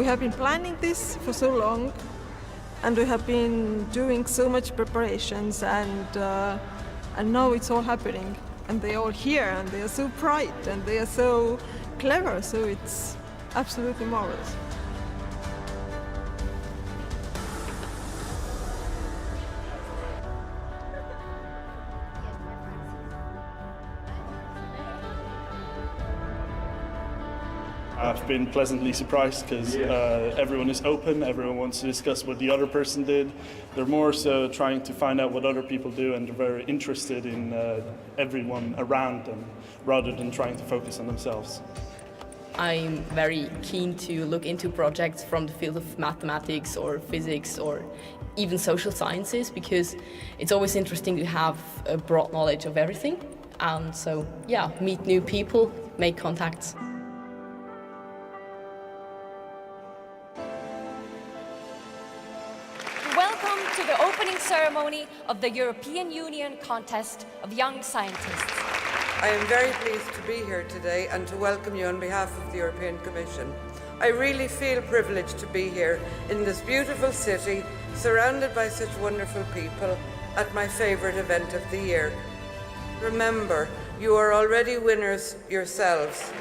We have been planning this for so long, and we have been doing so much preparations, and now it's all happening, and they're all here, and they are so bright, and they are so clever, so it's absolutely marvelous. I've been pleasantly surprised because everyone is open, everyone wants to discuss what the other person did. They're more so trying to find out what other people do, and they're very interested in everyone around them rather than trying to focus on themselves. I'm very keen to look into projects from the field of mathematics or physics or even social sciences, because it's always interesting to have a broad knowledge of everything. And so, yeah, meet new people, make contacts. Welcome to the opening ceremony of the European Union Contest of Young Scientists. I am very pleased to be here today and to welcome you on behalf of the European Commission. I really feel privileged to be here in this beautiful city, surrounded by such wonderful people, at my favourite event of the year. Remember, you are already winners yourselves.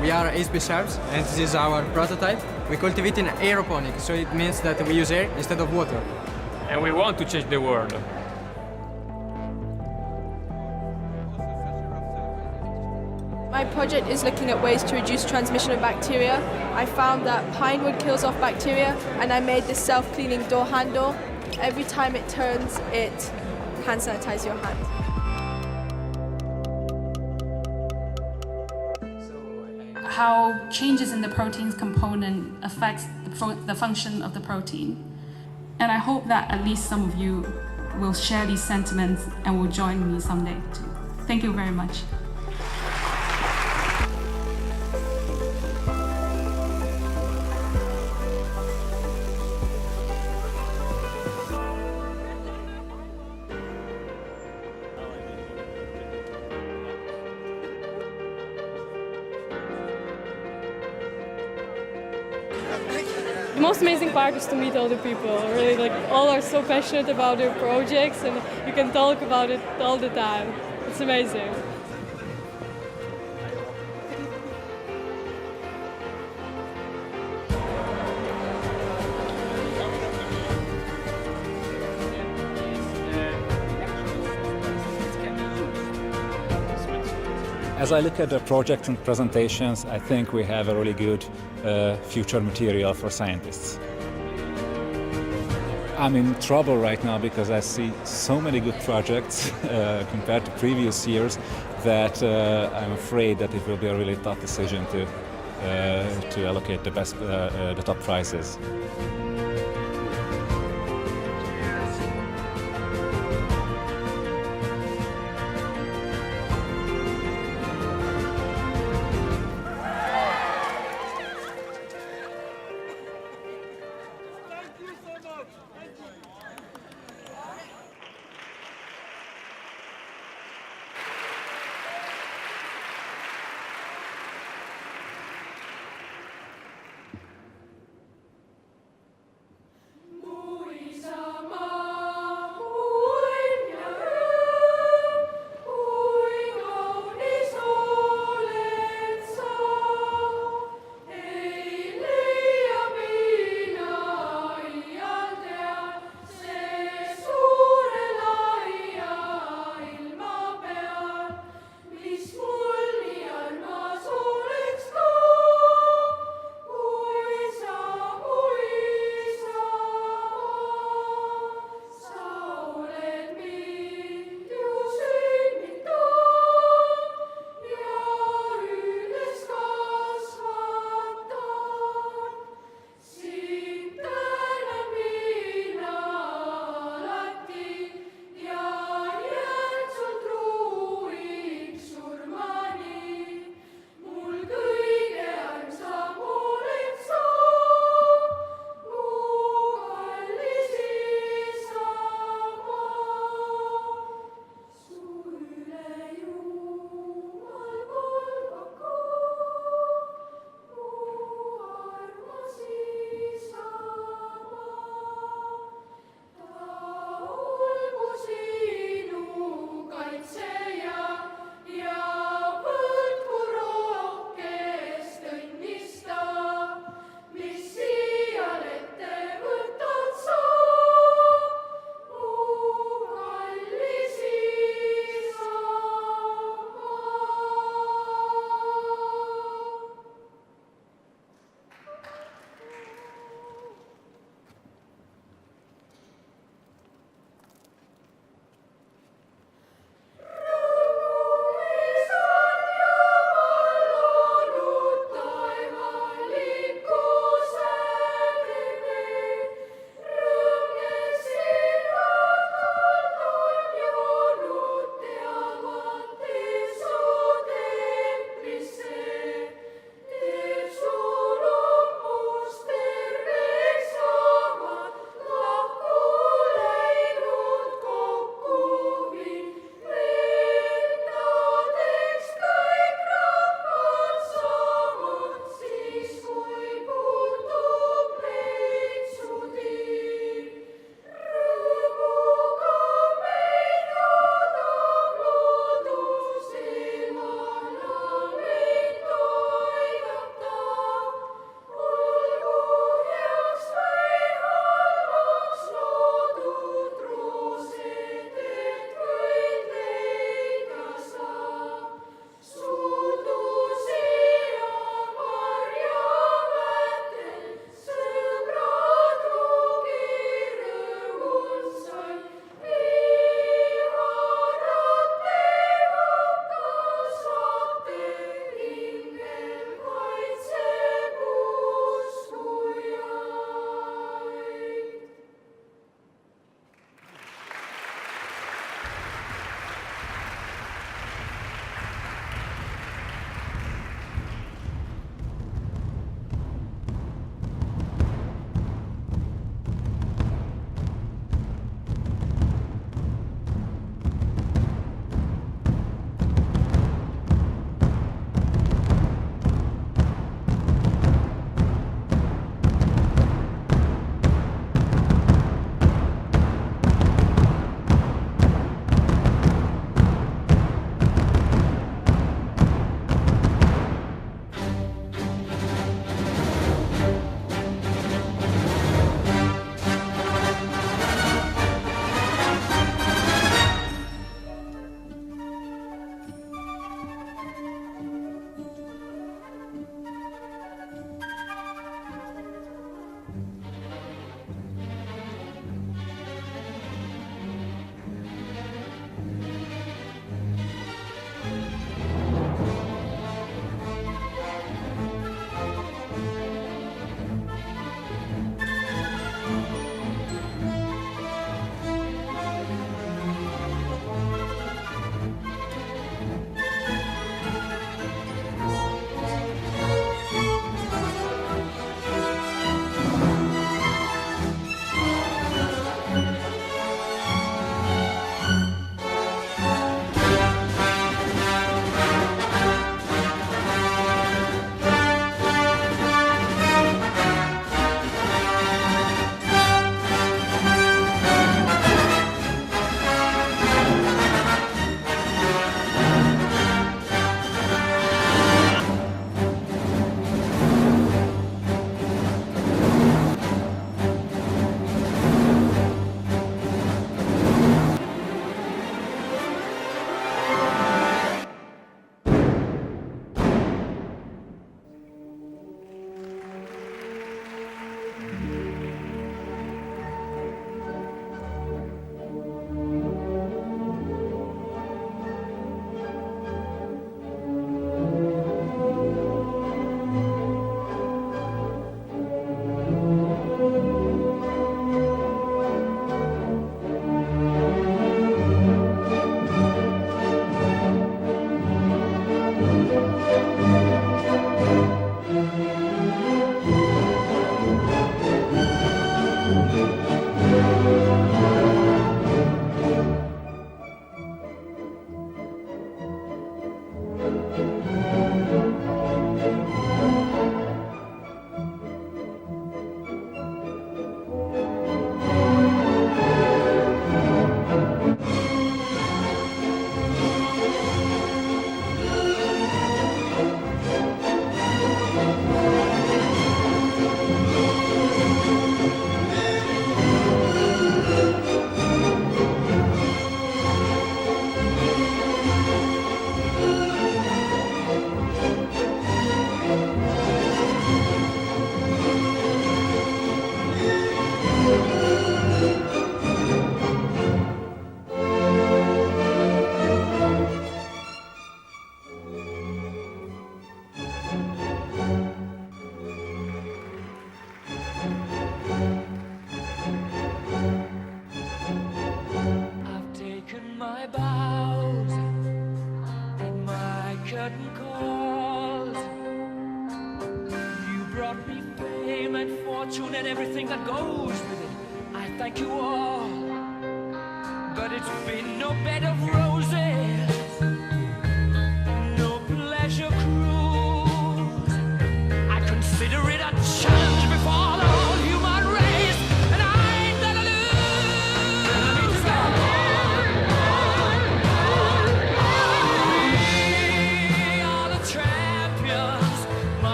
We are EUCYS herbs, and this is our prototype. We cultivate in aeroponics, so it means that we use air instead of water. And we want to change the world. My project is looking at ways to reduce transmission of bacteria. I found that pine wood kills off bacteria, and I made this self-cleaning door handle. Every time it turns, it hand sanitizes your hand. How changes in the protein's component affects the function of the protein. And I hope that at least some of you will share these sentiments and will join me someday too. Thank you very much. The most amazing part is to meet other people. Really, like, all are so passionate about their projects, and you can talk about it all the time. It's amazing. As I look at the projects and presentations, I think we have a really good future material for scientists. I'm in trouble right now because I see so many good projects compared to previous years that I'm afraid that it will be a really tough decision to allocate the top prizes.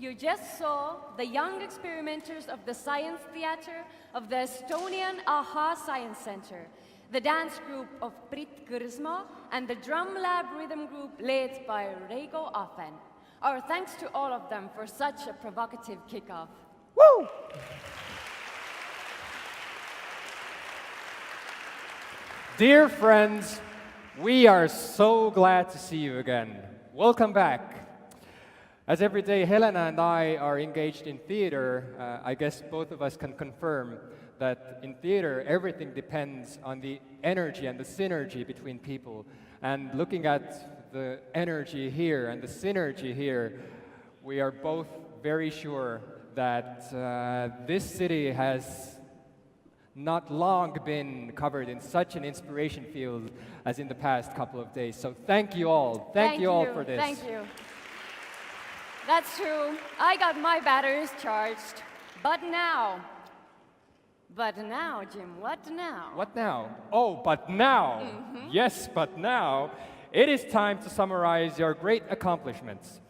You just saw the young experimenters of the Science Theatre of the Estonian AHA Science Center, the dance group of Brit Kõrsma, and the drum lab rhythm group led by Reigo Afen. Our thanks to all of them for such a provocative kickoff. Woo! Dear friends, we are so glad to see you again. Welcome back. As every day Helena and I are engaged in theater, I guess both of us can confirm that in theater everything depends on the energy and the synergy between people. And looking at the energy here and the synergy here, we are both very sure that this city has not long been covered in such an inspiration field as in the past couple of days. So thank you all. Thank you all for this. Thank you. That's true. I got my batteries charged. But now, Jim, what now? What now? Oh, but now. Yes, but now. It is time to summarize your great accomplishments.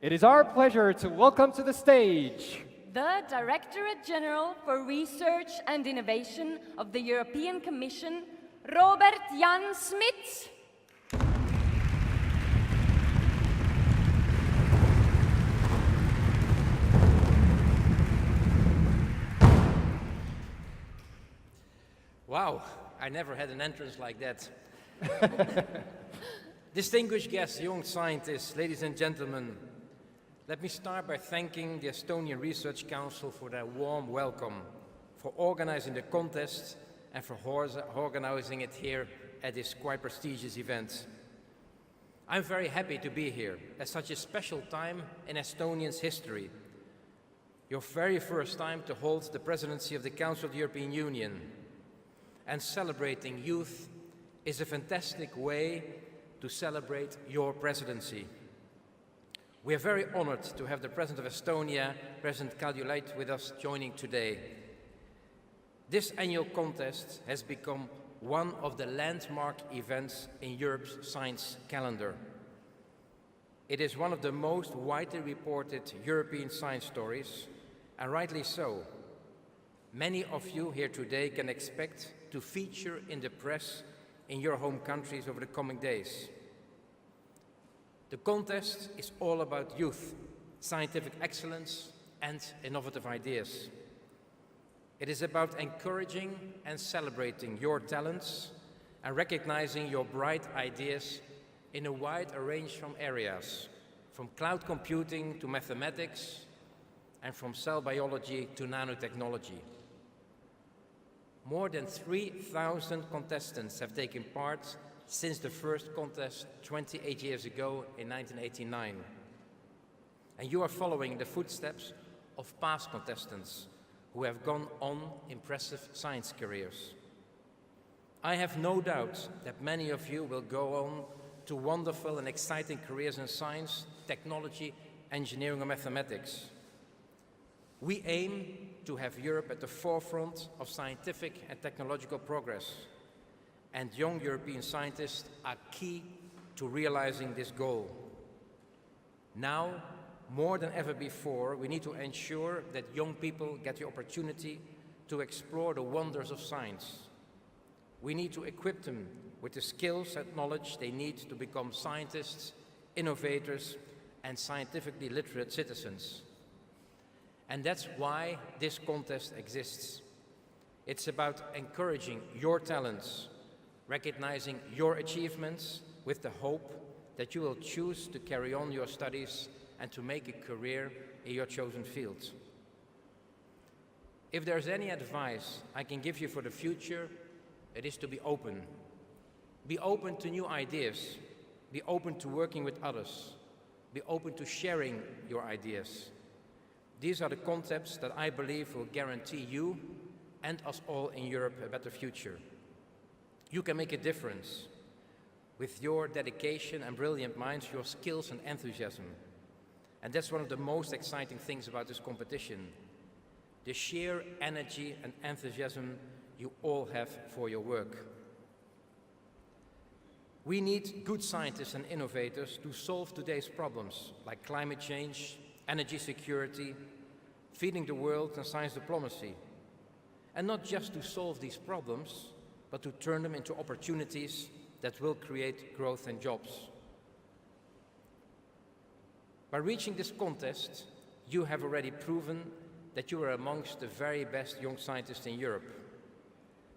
It is our pleasure to welcome to the stage the Directorate General for Research and Innovation of the European Commission, Robert Jan Smits. Wow, I never had an entrance like that. Distinguished guests, young scientists, ladies and gentlemen, let me start by thanking the Estonian Research Council for their warm welcome, for organizing the contest and for organizing it here at this quite prestigious event. I'm very happy to be here at such a special time in Estonia's history. Your very first time to hold the presidency of the Council of the European Union. And celebrating youth is a fantastic way to celebrate your presidency. We are very honored to have the President of Estonia, President Kaljulaid, with us joining today. This annual contest has become one of the landmark events in Europe's science calendar. It is one of the most widely reported European science stories, and rightly so. Many of you here today can expect to feature in the press in your home countries over the coming days. The contest is all about youth, scientific excellence, and innovative ideas. It is about encouraging and celebrating your talents and recognizing your bright ideas in a wide range of areas, from cloud computing to mathematics, and from cell biology to nanotechnology. More than 3,000 contestants have taken part since the first contest 28 years ago in 1989. And you are following the footsteps of past contestants who have gone on impressive science careers. I have no doubt that many of you will go on to wonderful and exciting careers in science, technology, engineering, or mathematics. We aim to have Europe at the forefront of scientific and technological progress, and young European scientists are key to realizing this goal. Now, more than ever before, we need to ensure that young people get the opportunity to explore the wonders of science. We need to equip them with the skills and knowledge they need to become scientists, innovators, and scientifically literate citizens. And that's why this contest exists. It's about encouraging your talents, recognizing your achievements with the hope that you will choose to carry on your studies and to make a career in your chosen field. If there's any advice I can give you for the future, it is to be open. Be open to new ideas. Be open to working with others. Be open to sharing your ideas. These are the concepts that I believe will guarantee you and us all in Europe a better future. You can make a difference with your dedication and brilliant minds, your skills and enthusiasm. And that's one of the most exciting things about this competition. The sheer energy and enthusiasm you all have for your work. We need good scientists and innovators to solve today's problems, like climate change, energy security, feeding the world, and science diplomacy. And not just to solve these problems, but to turn them into opportunities that will create growth and jobs. By reaching this contest, you have already proven that you are amongst the very best young scientists in Europe.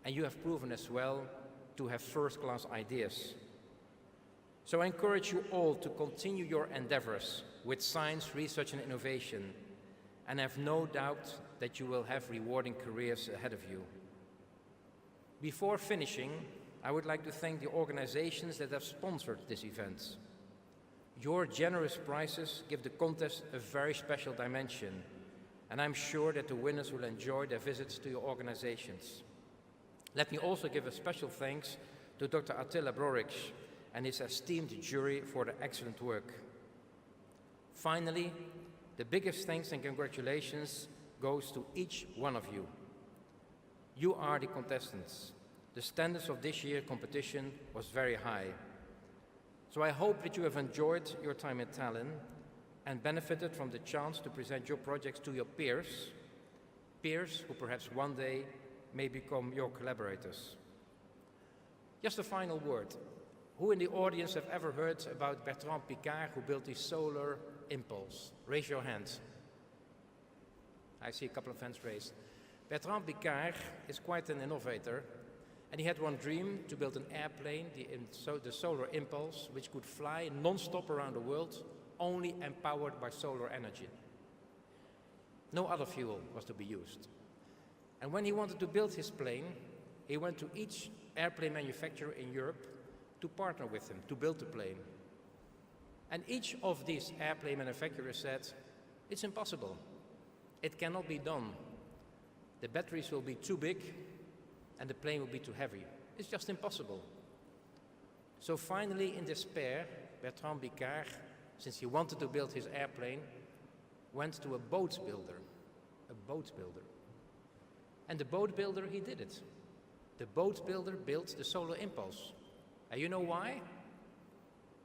And you have proven as well to have first-class ideas. So I encourage you all to continue your endeavors with science, research and innovation, and I have no doubt that you will have rewarding careers ahead of you. Before finishing, I would like to thank the organizations that have sponsored this event. Your generous prizes give the contest a very special dimension, and I'm sure that the winners will enjoy their visits to your organizations. Let me also give a special thanks to Dr. Attila Broric and his esteemed jury for their excellent work. Finally, the biggest thanks and congratulations goes to each one of you. You are the contestants. The standards of this year's competition was very high. So I hope that you have enjoyed your time in Tallinn and benefited from the chance to present your projects to your peers who perhaps one day may become your collaborators. Just a final word. Who in the audience have ever heard about Bertrand Piccard, who built the solar impulse? Raise your hands. I see a couple of hands raised. Bertrand Piccard is quite an innovator, And he had one dream, to build an airplane, the Solar Impulse, which could fly non-stop around the world, only empowered by solar energy. No other fuel was to be used. And when he wanted to build his plane, he went to each airplane manufacturer in Europe to partner with him to build the plane. And each of these airplane manufacturers said, it's impossible. It cannot be done. The batteries will be too big and the plane will be too heavy. It's just impossible. So finally, in despair, Bertrand Piccard, since he wanted to build his airplane, went to a boat builder. And the boat builder, he did it. The boat builder built the Solar Impulse. And you know why?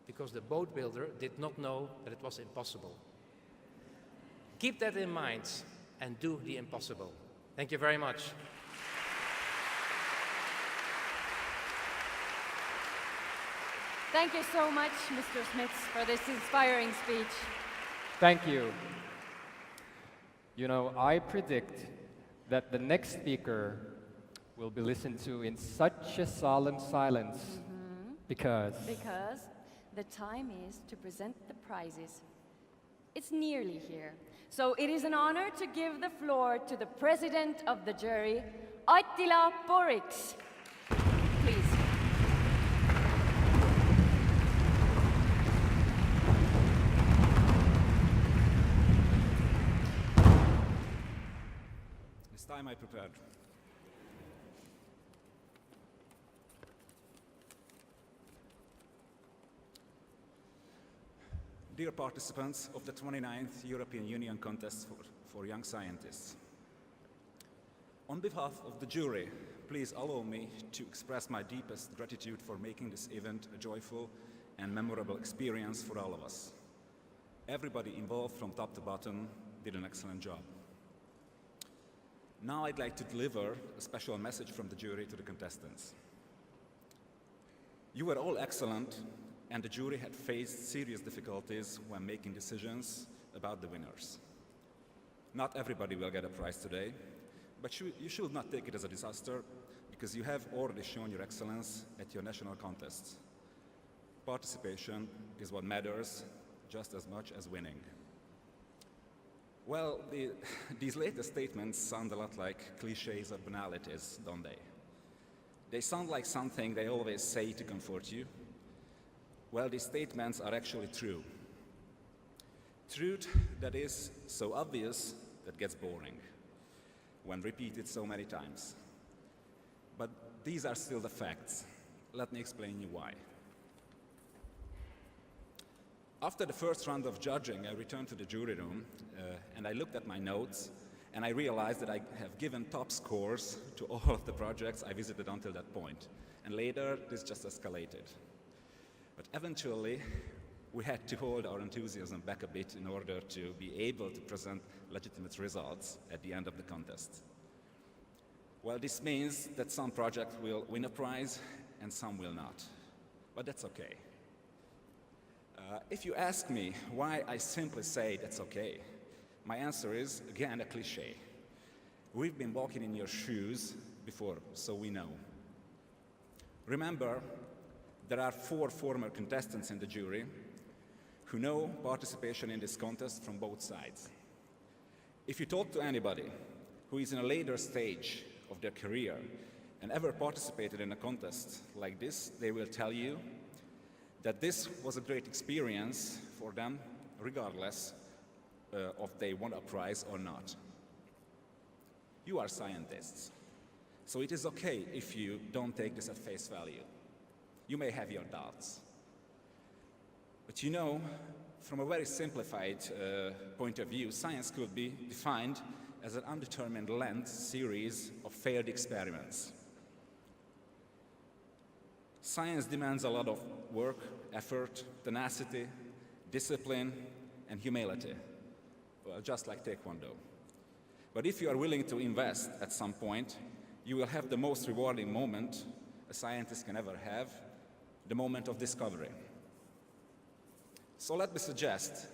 Because the boat builder did not know that it was impossible. Keep that in mind and do the impossible. Thank you very much. Thank you so much, Mr. Smits, for this inspiring speech. Thank you. You know, I predict that the next speaker will be listened to in such a solemn silence because the time is to present the prizes. It's nearly here. So it is an honor to give the floor to the president of the jury, Attila Poriks. Please. This time I prepared. Dear participants of the 29th European Union Contest for Young Scientists, on behalf of the jury, please allow me to express my deepest gratitude for making this event a joyful and memorable experience for all of us. Everybody involved from top to bottom did an excellent job. Now I'd like to deliver a special message from the jury to the contestants. You were all excellent, and the jury had faced serious difficulties when making decisions about the winners. Not everybody will get a prize today, but you should not take it as a disaster, because you have already shown your excellence at your national contests. Participation is what matters just as much as winning. Well, these latest statements sound a lot like cliches or banalities, don't they? They sound like something they always say to comfort you. Well, these statements are actually true. Truth that is so obvious that gets boring when repeated so many times. But these are still the facts. Let me explain you why. After the first round of judging, I returned to the jury room and I looked at my notes and I realized that I have given top scores to all of the projects I visited until that point. And later, this just escalated. But eventually, we had to hold our enthusiasm back a bit in order to be able to present legitimate results at the end of the contest. Well, this means that some projects will win a prize and some will not. But that's okay. If you ask me why I simply say that's okay, my answer is, again, a cliche. We've been walking in your shoes before, so we know. Remember, there are 4 former contestants in the jury who know participation in this contest from both sides. If you talk to anybody who is in a later stage of their career and ever participated in a contest like this, they will tell you that this was a great experience for them, regardless of they won a prize or not. You are scientists, so it is okay if you don't take this at face value. You may have your doubts. But you know, from a very simplified point of view, science could be defined as an undetermined length series of failed experiments. Science demands a lot of work, effort, tenacity, discipline, and humility, well, just like Taekwondo. But if you are willing to invest at some point, you will have the most rewarding moment a scientist can ever have, the moment of discovery. So let me suggest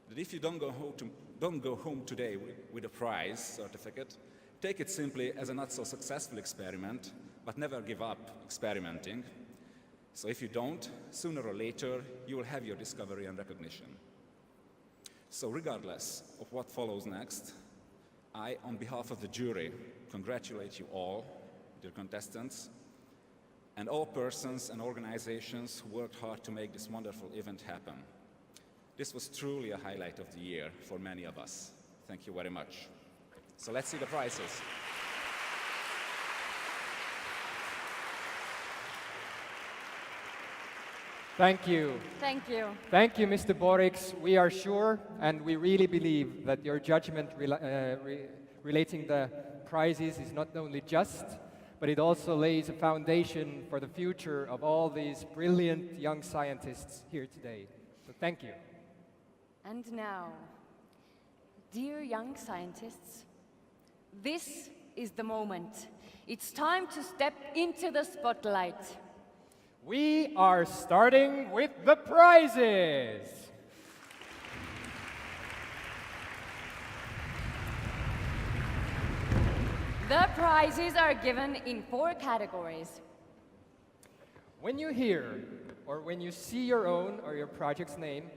that if you don't go home today with a prize certificate, take it simply as a not so successful experiment, but never give up experimenting. So if you don't, sooner or later, you will have your discovery and recognition. So regardless of what follows next, I, on behalf of the jury, congratulate you all, dear contestants, and all persons and organizations who worked hard to make this wonderful event happen. This was truly a highlight of the year for many of us. Thank you very much. So let's see the prizes. Thank you. Thank you. Thank you, Mr. Borix. We are sure and we really believe that your judgment relating the prizes is not only just, but it also lays a foundation for the future of all these brilliant young scientists here today. So thank you. And now, dear young scientists, this is the moment. It's time to step into the spotlight. We are starting with the prizes. The prizes are given in 4 categories. When you hear or when you see your own or your project's name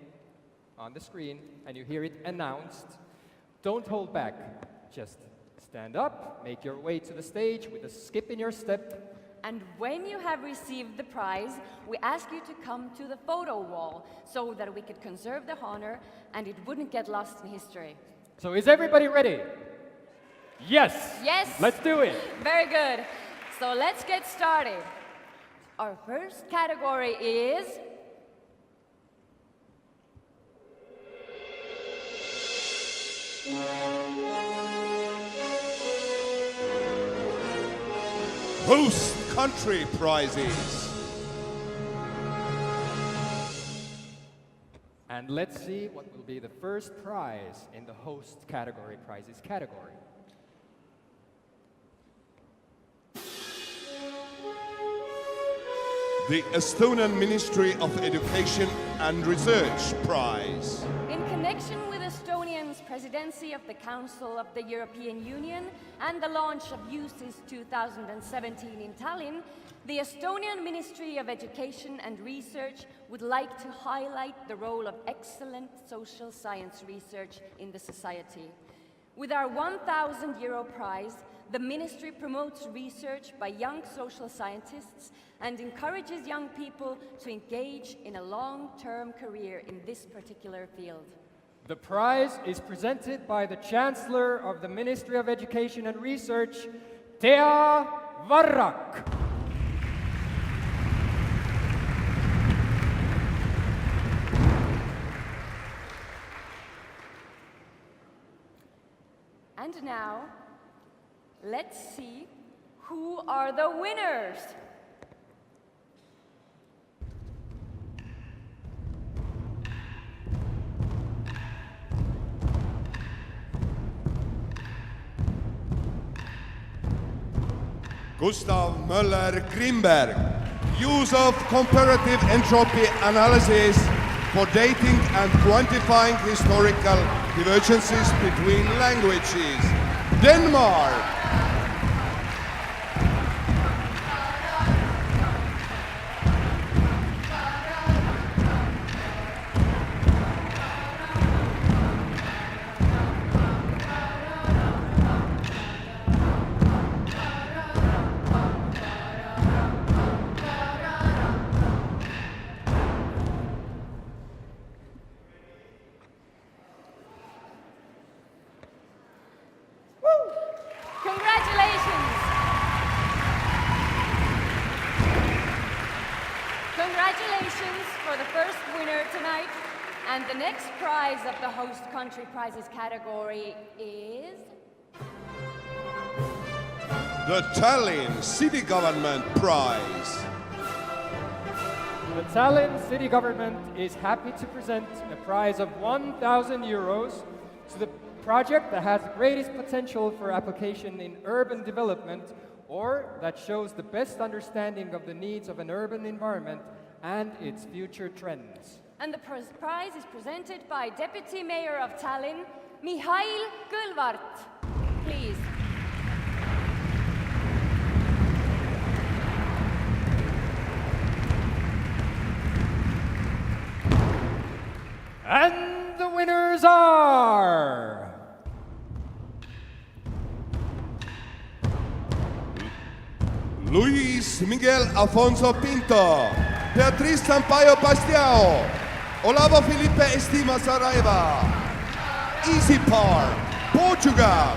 on the screen and you hear it announced, don't hold back. Just stand up, make your way to the stage with a skip in your step. And when you have received the prize, we ask you to come to the photo wall so that we could conserve the honor and it wouldn't get lost in history. So is everybody ready? Yes. Yes. Let's do it. Very good. So let's get started. Our first category is Host Country Prizes. And let's see what will be the first prize in the host category prizes category. The Estonian Ministry of Education and Research Prize. in connection with Estonia's presidency of the Council of the European Union and the launch of EUCYS 2017 in Tallinn, the Estonian Ministry of Education and Research would like to highlight the role of excellent social science research in the society. With our €1,000 prize, the Ministry promotes research by young social scientists and encourages young people to engage in a long-term career in this particular field. The prize is presented by the Chancellor of the Ministry of Education and Research, Tea Varrak. And now, let's see who are the winners. Gustav Möller-Grimberg, use of comparative entropy analysis for dating and quantifying historical divergences between languages. Denmark. Congratulations! Congratulations for the first winner tonight. And the next prize of the host country prizes category is... The Tallinn City Government Prize. The Tallinn City Government is happy to present a prize of €1,000 to the project that has the greatest potential for application in urban development or that shows the best understanding of the needs of an urban environment and its future trends. And the prize is presented by Deputy Mayor of Tallinn, Mihhail Kõlvart. Please. And the winners are... Luis Miguel Afonso Pinto, Beatriz Sampaio Bastiao, Olavo Felipe Estima Saraiva, Easy Par, Portugal.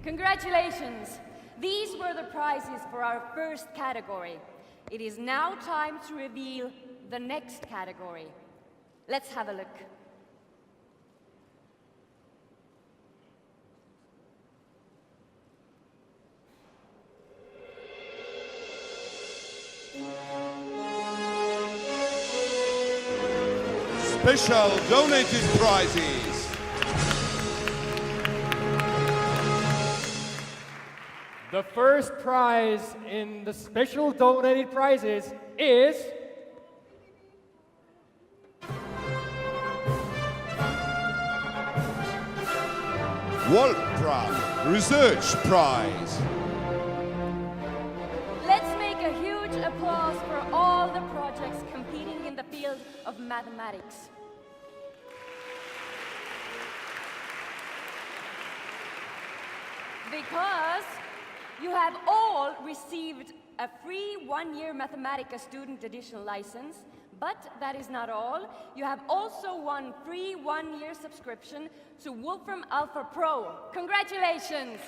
Congratulations! These were the prizes for our first category. It is now time to reveal the next category. Let's have a look. Special donated prizes. The first prize in the special donated prizes is... Wolfram Research Prize. Let's make a huge applause for all the projects competing in the field of mathematics. Because you have all received a free one-year Mathematica student edition license, but that is not all. You have also won free one-year subscription to Wolfram Alpha Pro. Congratulations!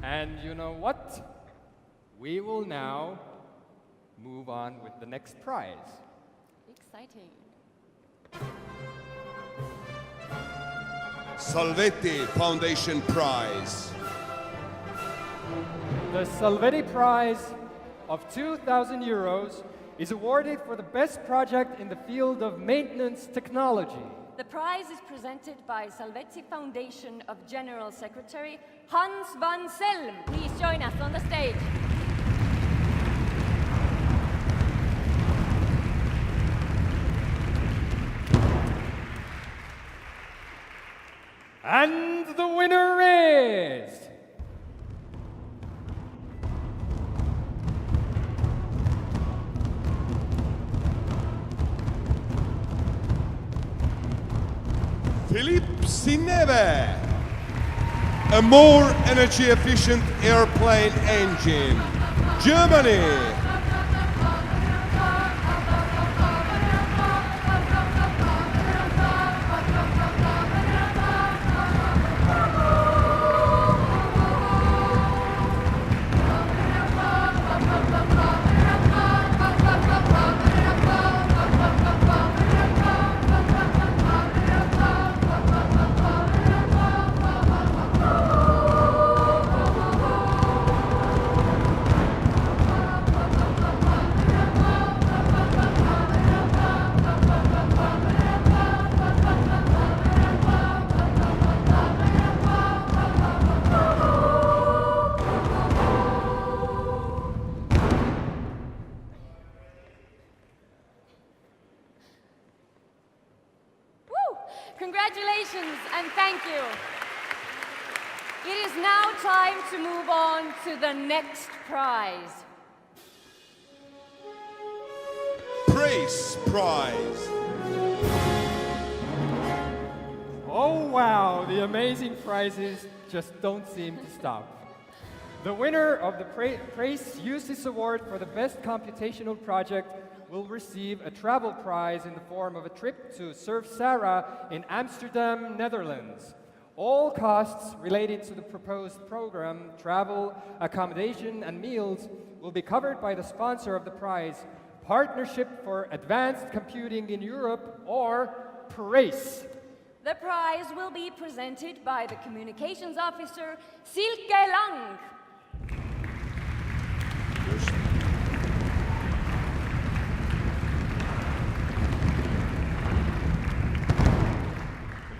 And you know what? We will now move on with the next prize. Exciting. Salvetti Foundation Prize. The Salvetti Prize of 2,000 euros is awarded for the best project in the field of maintenance technology. The prize is presented by Salvetti Foundation of General Secretary Hans van Selm. Please join us on the stage. And the winner is... Philippe Sineve. A more energy efficient airplane engine. Germany. Congratulations and thank you. It is now time to move on to the next prize. Praise Prize. Oh wow, the amazing prizes just don't seem to stop. The winner of the Praise EUCYS Award for the Best Computational Project will receive a travel prize in the form of a trip to Surf Sara in Amsterdam, Netherlands. All costs related to the proposed program, travel, accommodation, and meals will be covered by the sponsor of the prize, Partnership for Advanced Computing in Europe, or PRACE. The prize will be presented by the Communications Officer, Silke Lang.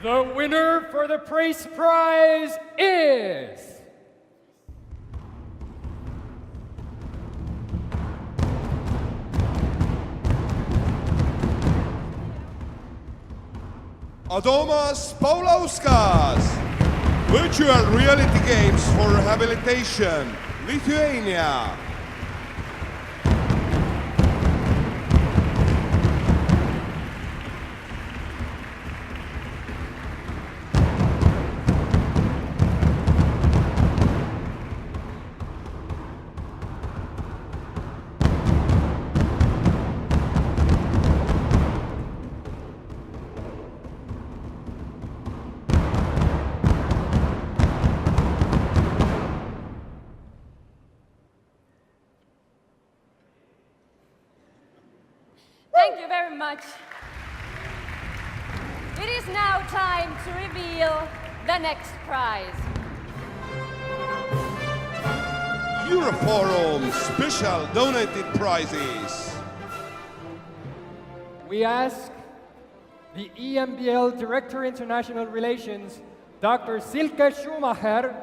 The winner for the PRACE prize is... Adomas Paulauskas, Virtual Reality Games for Rehabilitation, Lithuania. Thank you very much. It is now time to reveal the next prize. Euroforum Special Donated Prizes. We ask the EMBL Director International Relations, Dr. Silke Schumacher,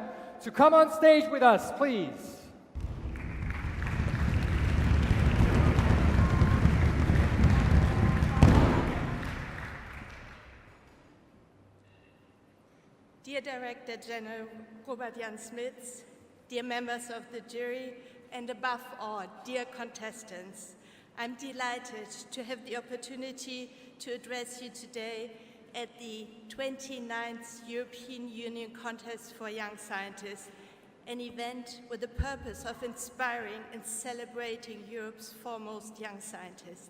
to come on stage with us, please. Dear Director General Robert Jan Smits, dear members of the jury, and above all, dear contestants, I'm delighted to have the opportunity to address you today at the 29th European Union Contest for Young Scientists, an event with the purpose of inspiring and celebrating Europe's foremost young scientists.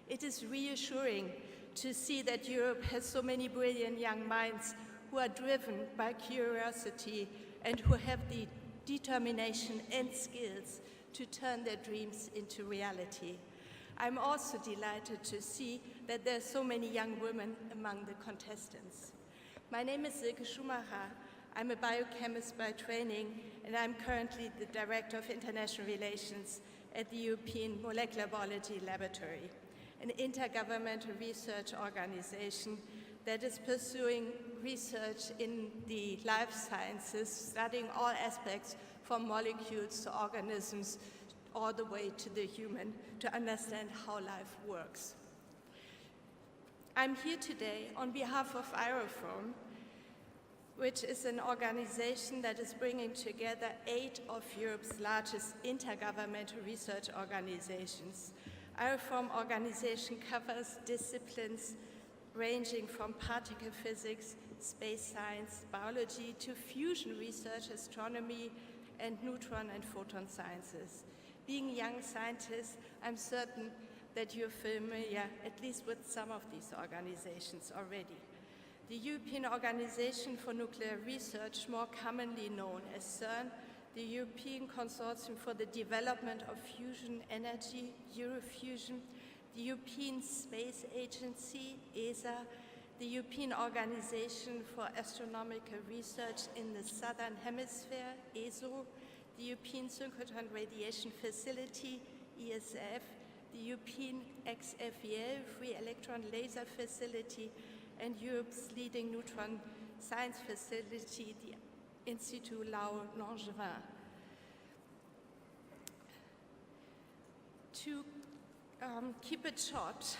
It is reassuring to see that Europe has so many brilliant young minds who are driven by curiosity and who have the determination and skills to turn their dreams into reality. I'm also delighted to see that there are so many young women among the contestants. My name is Silke Schumacher. I'm a biochemist by training, and I'm currently the Director of International Relations at the European Molecular Biology Laboratory, an intergovernmental research organization that is pursuing research in the life sciences, studying all aspects from molecules to organisms all the way to the human to understand how life works. I'm here today on behalf of Euroforum, which is an organization that is bringing together 8 of Europe's largest intergovernmental research organizations. Euroforum organization covers disciplines ranging from particle physics, space science, biology, to fusion research, astronomy, and neutron and photon sciences. Being young scientists, I'm certain that you're familiar at least with some of these organizations already. The European Organization for Nuclear Research, more commonly known as CERN, the European Consortium for the Development of Fusion Energy, Eurofusion, the European Space Agency, ESA, the European Organization for Astronomical Research in the Southern Hemisphere, ESO, the European Synchrotron Radiation Facility, ESF, the European XFEL Free Electron Laser Facility, and Europe's leading neutron science facility, the Institut Laue-Langevin. To keep it short,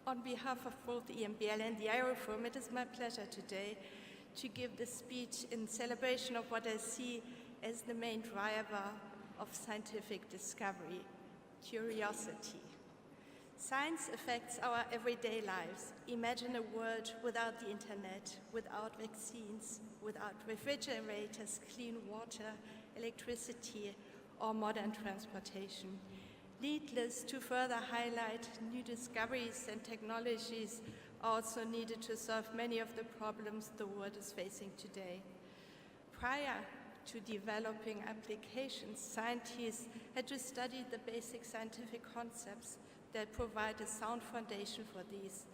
on behalf of both EMBL and the Euroforum, it is my pleasure today to give this speech in celebration of what I see as the main driver of scientific discovery, curiosity. Science affects our everyday lives. Imagine a world without the internet, without vaccines, without refrigerators, clean water, electricity, or modern transportation. Needless to further highlight new discoveries and technologies also needed to solve many of the problems the world is facing today. Prior to developing applications, scientists had to study the basic scientific concepts that provide a sound foundation for these.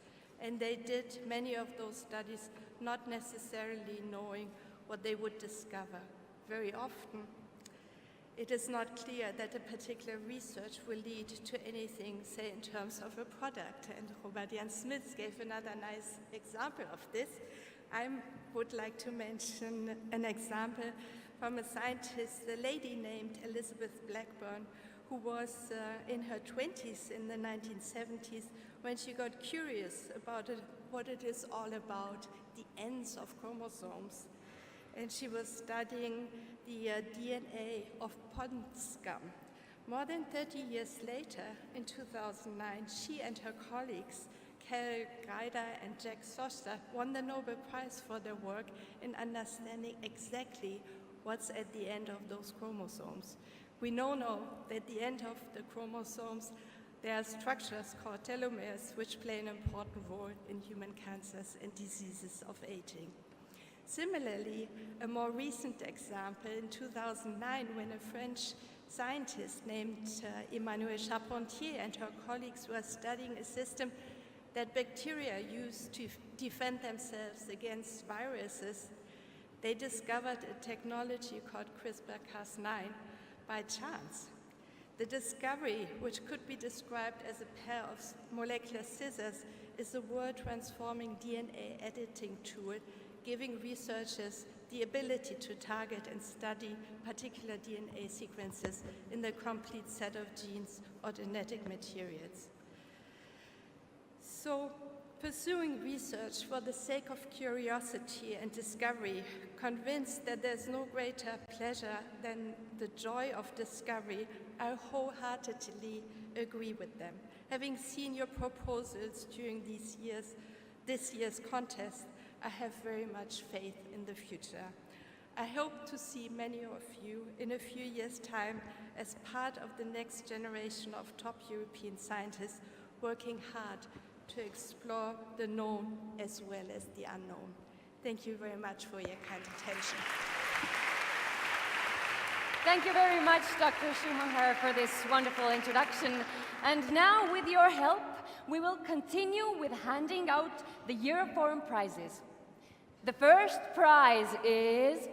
And they did many of those studies not necessarily knowing what they would discover. Very often, it is not clear that a particular research will lead to anything, say, in terms of a product. And Robert Jan Smits gave another nice example of this. I would like to mention an example from a scientist, a lady named Elizabeth Blackburn, who was in her 20s in the 1970s when she got curious about what it is all about, the ends of chromosomes. And she was studying the DNA of pond scum. More than 30 years later, in 2009, she and her colleagues, Carol Greider and Jack Soster, won the Nobel Prize for their work in understanding exactly what's at the end of those chromosomes. We know now that at the end of the chromosomes, there are structures called telomeres, which play an important role in human cancers and diseases of aging. Similarly, a more recent example, in 2009, when a French scientist named Emmanuelle Charpentier and her colleagues were studying a system that bacteria use to defend themselves against viruses, they discovered a technology called CRISPR-Cas9 by chance. The discovery, which could be described as a pair of molecular scissors, is a world-transforming DNA editing tool, giving researchers the ability to target and study particular DNA sequences in the complete set of genes or genetic materials. So, pursuing research for the sake of curiosity and discovery, convinced that there's no greater pleasure than the joy of discovery, I wholeheartedly agree with them. Having seen your proposals during this year's contest, I have very much faith in the future. I hope to see many of you in a few years' time as part of the next generation of top European scientists working hard to explore the known as well as the unknown. Thank you very much for your kind attention. Thank you very much, Dr. Schumacher, for this wonderful introduction. And now, with your help, we will continue with handing out the Euroforum prizes. The first prize is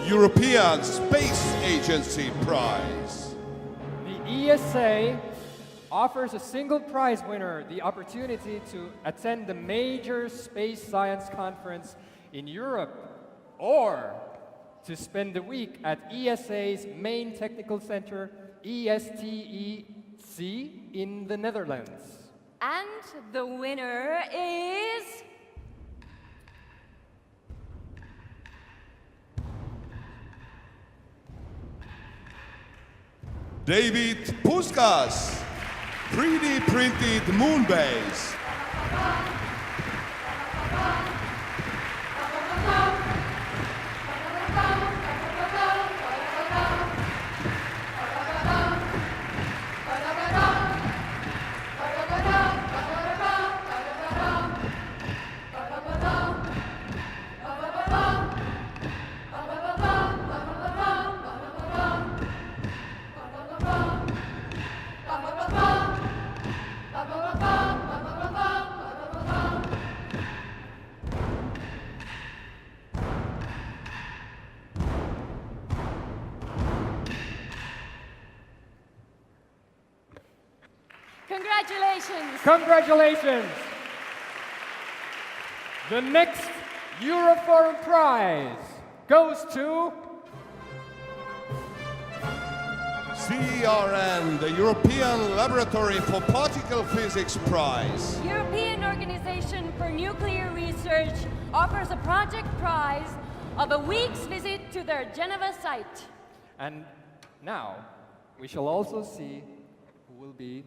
European Space Agency Prize. The ESA offers a single prize winner the opportunity to attend the major space science conference in Europe or to spend the week at ESA's main technical center, ESTEC, in the Netherlands. And the winner is David Puskas, 3D printed moon base. Congratulations! Congratulations! The next Euroforum prize goes to CERN, the European Laboratory for Particle Physics Prize. European Organization for Nuclear Research offers a project prize of a week's visit to their Geneva site. And now we shall also see who will be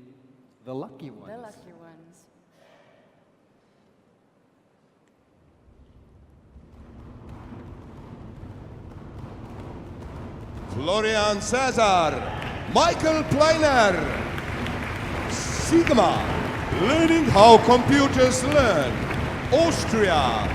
the lucky ones. The lucky ones. Florian Cesar, Michael Pleiner, Sigma, learning how computers learn. Austria.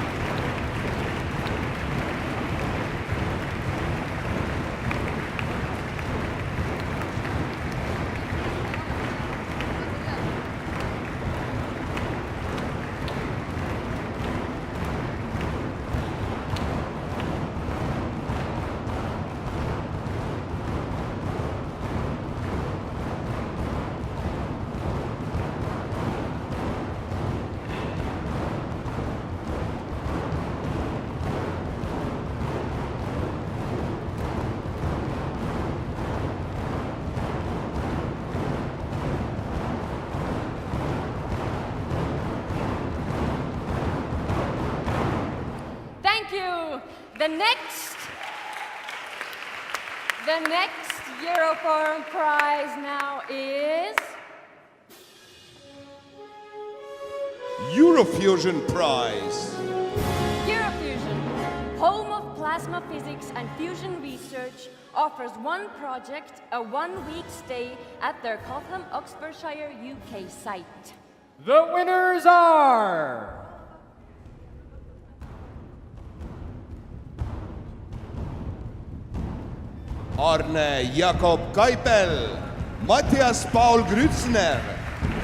Thank you. The next Euroforum prize now is Eurofusion Prize. Eurofusion, home of plasma physics and fusion research, offers one project a one-week stay at their Cotham, Oxfordshire, UK site. The winners are... Arne Jakob Kaipel, Matthias Paul Grützner,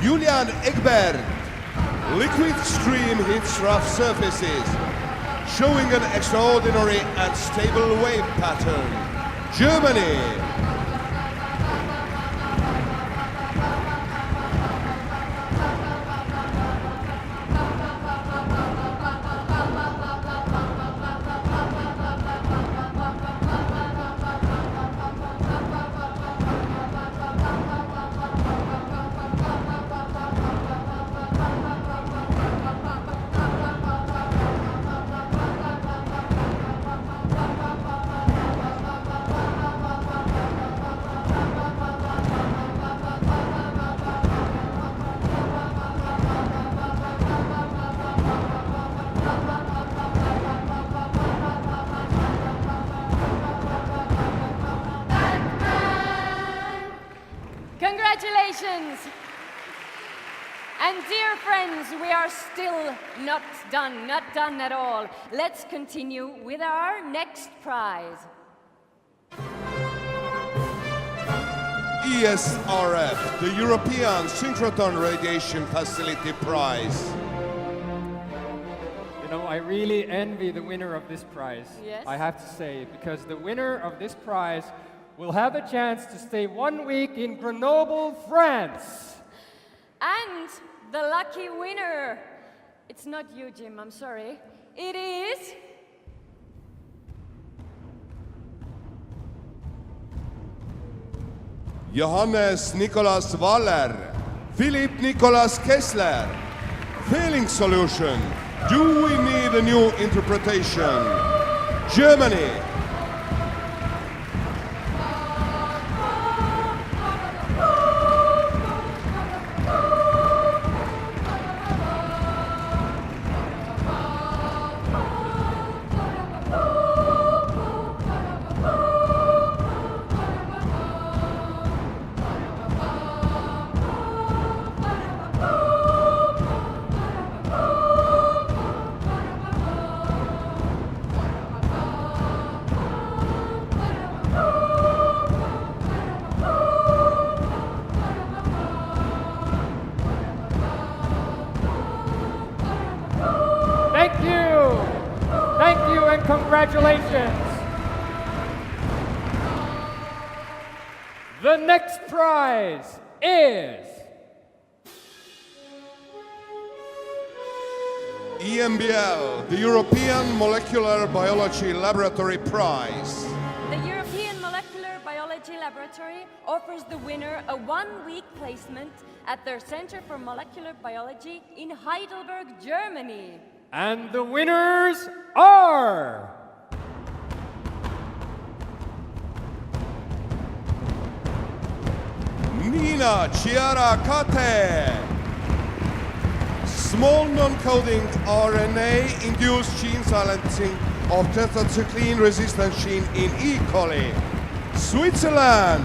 Julian Egbert. Liquid stream hits rough surfaces, showing an extraordinary and stable wave pattern. Germany. Congratulations! And dear friends, we are still not done at all. Let's continue with our next prize. ESRF, the European Synchrotron Radiation Facility Prize. You know, I really envy the winner of this prize. Yes? I have to say, because the winner of this prize will have a chance to stay 1 week in Grenoble, France. And the lucky winner, it's not you, Jim, I'm sorry. It is... Johannes Nicolas Waller, Philip Nicolas Kessler. Failing solution. Do we need a new interpretation? Germany. Thank you and congratulations. The next prize is EMBL, the European Molecular Biology Laboratory Prize. The European Molecular Biology Laboratory offers the winner a one-week placement at their Center for Molecular Biology in Heidelberg, Germany. And the winners are... Nina Chiara Kate. Small non-coding RNA-induced gene silencing of tetracycline resistant gene in E. coli. Switzerland.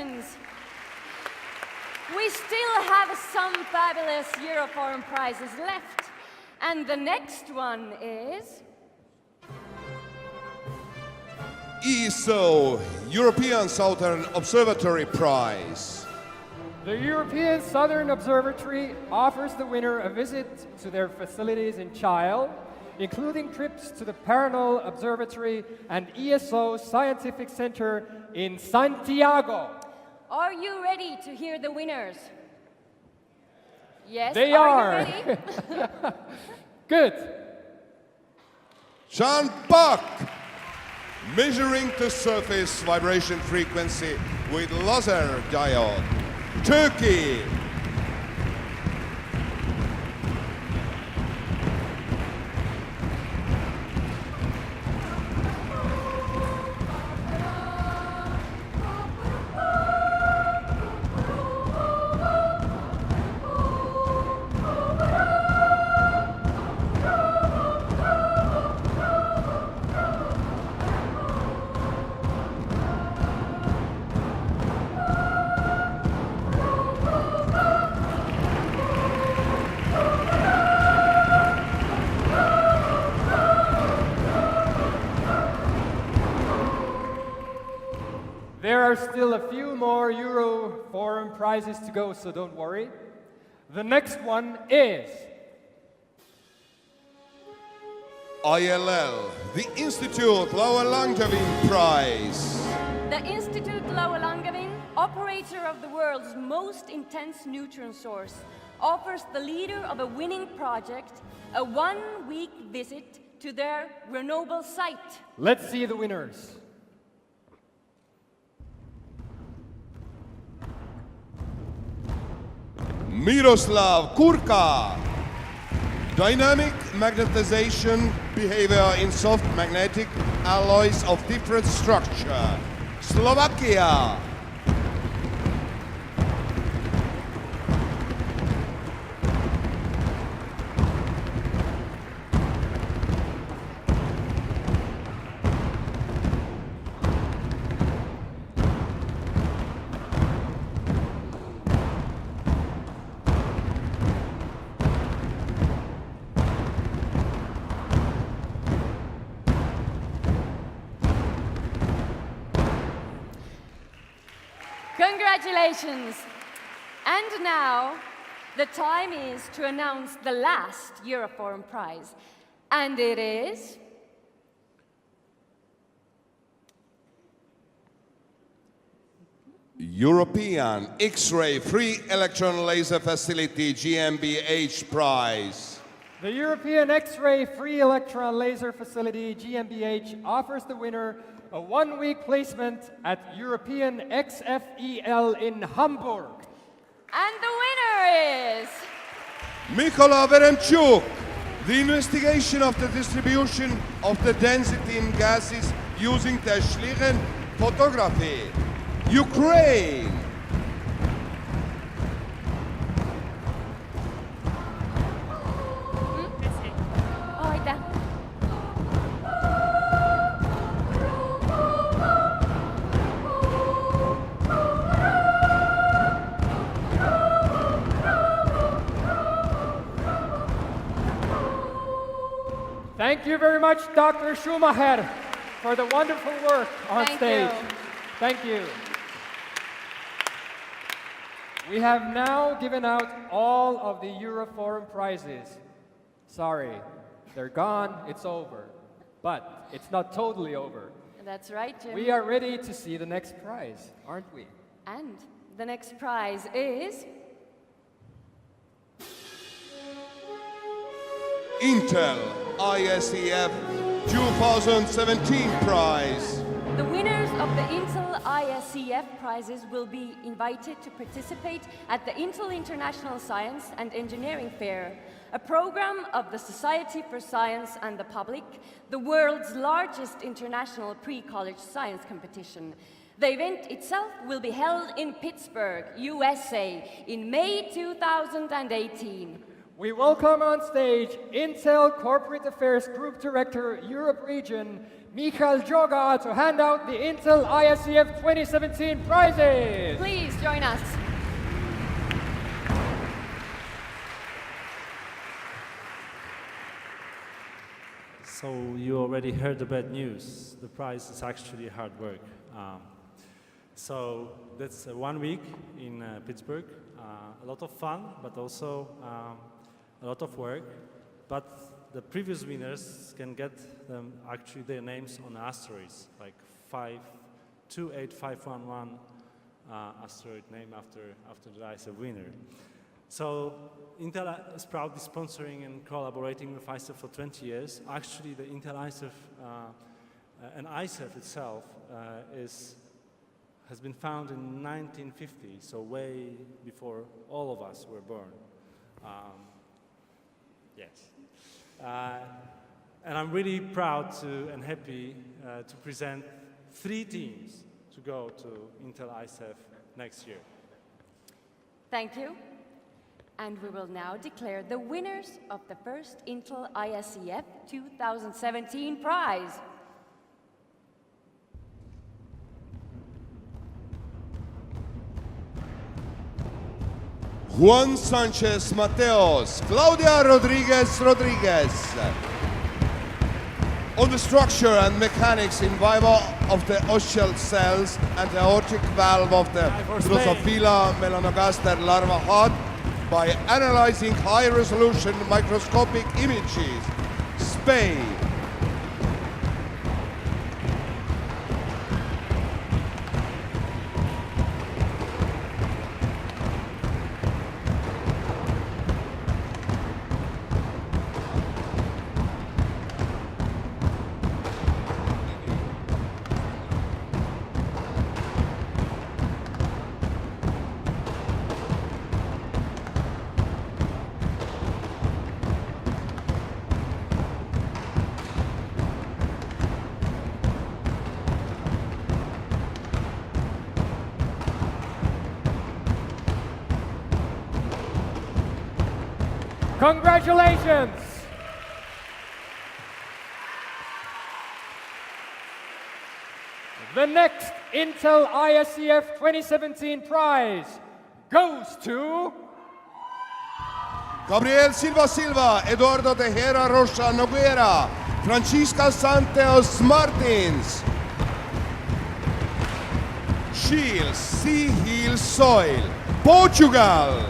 Congratulations. We still have some fabulous Euroforum prizes left. And the next one is... ESO, European Southern Observatory Prize. The European Southern Observatory offers the winner a visit to their facilities in Chile, including trips to the Paranal Observatory and ESO Scientific Center in Santiago. Are you ready to hear the winners? Yes, They are. are. You ready? Good. John Buck, measuring the surface vibration frequency with laser diode. Turkey. There are still a few more Euroforum prizes to go, so don't worry. The next one is... ILL, the Institute Lower Langevin Prize. The Institute Lower-Langevin, operator of the world's most intense neutron source, offers the leader of a winning project a one-week visit to their Grenoble site. Let's see the winners. Miroslav Kurka, dynamic magnetization behavior in soft magnetic alloys of different structure. Slovakia. Congratulations! And now, the time is to announce the last Euroforum prize. And it is... European X-ray Free Electron Laser Facility GmbH Prize. The European X-ray Free Electron Laser Facility GmbH offers the winner a one-week placement at European XFEL in Hamburg. And the winner is... Mykola Veremchuk, the investigation of the distribution of the density in gases using the Schlichen photography. Ukraine. Oh, right there. Thank you very much, Dr. Schumacher, for the wonderful work on stage. Thank you. We have now given out all of the Euroforum prizes. Sorry, they're gone, it's over. But it's not totally over. That's right, Jim. We are ready to see the next prize, aren't we? And the next prize is... Intel ISEF 2017 Prize. The winners of the Intel ISEF prizes will be invited to participate at the Intel International Science and Engineering Fair, a program of the Society for Science and the Public, the world's largest international pre-college science competition. The event itself will be held in Pittsburgh, USA, in May 2018. we welcome on stage Intel Corporate Affairs Group Director, Europe Region, Michael Joga, to hand out the Intel ISCF 2017 prizes. Please join us. So you already heard the bad news. The prize is actually hard work. So that's 1 week in Pittsburgh. A lot of fun, but also a lot of work. But the previous winners can get them actually their names on asteroids, like 528511 asteroid named after the ISF winner. So Intel is proudly sponsoring and collaborating with ISF for 20 years. Actually, the Intel ISF and ISF itself has been founded in 1950, so way before all of us were born. Yes. And I'm really proud and happy to present 3 teams to go to Intel ISF next year. Thank you. And we will now declare the winners of the first Intel ISCF 2017 prize. Juan Sanchez Mateos, Claudia Rodriguez Rodriguez. On the structure and mechanics in vivo of the ostial cells and the aortic valve of the Drosophila melanogaster larva heart by analyzing high-resolution microscopic images. Spain. Congratulations! The next Intel ISCF 2017 prize goes to Gabriel Silva Silva, Eduardo Tejera Rocha Noguera, Francisca Santos Martins, Shields Sea Hill Soil, Portugal.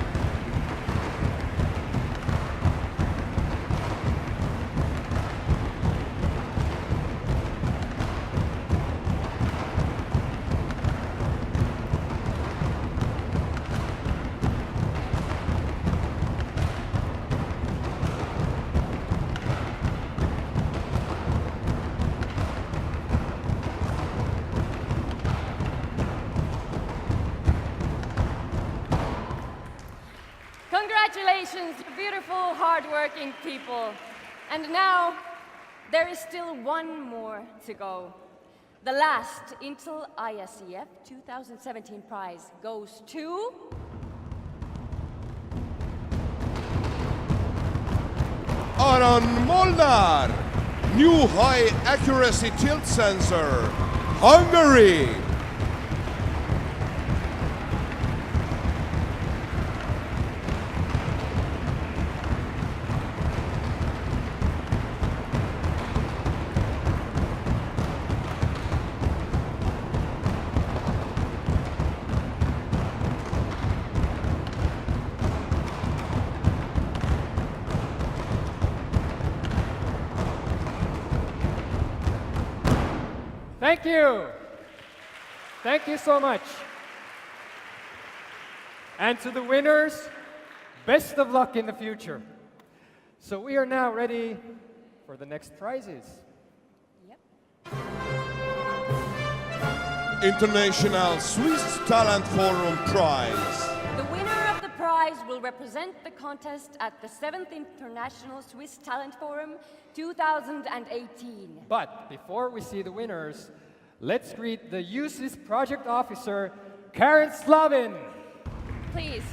Congratulations, you beautiful, hardworking people. And now, there is still one more to go. The last Intel ISCF 2017 prize goes to Aron Molnar, new high accuracy tilt sensor, Hungary. Thank you. Thank you so much. And to the winners, best of luck in the future. So we are now ready for the next prizes. International Swiss Talent Forum Prize. the winner of the prize will represent the contest at the 7th International Swiss Talent Forum 2018. But before we see the winners, let's greet the EUCYS project officer, Karen Slavin. Please.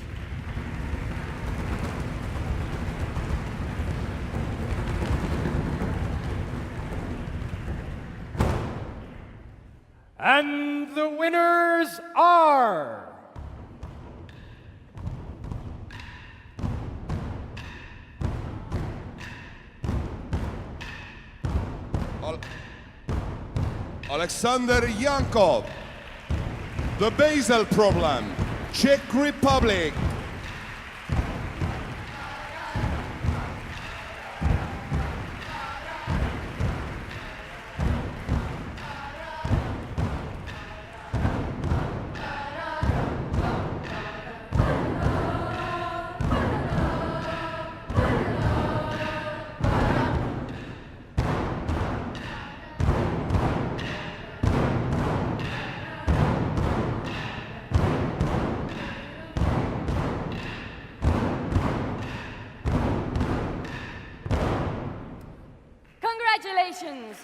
And the winners are... Alexander Yankov, The Basel Problem, Czech Republic. Congratulations!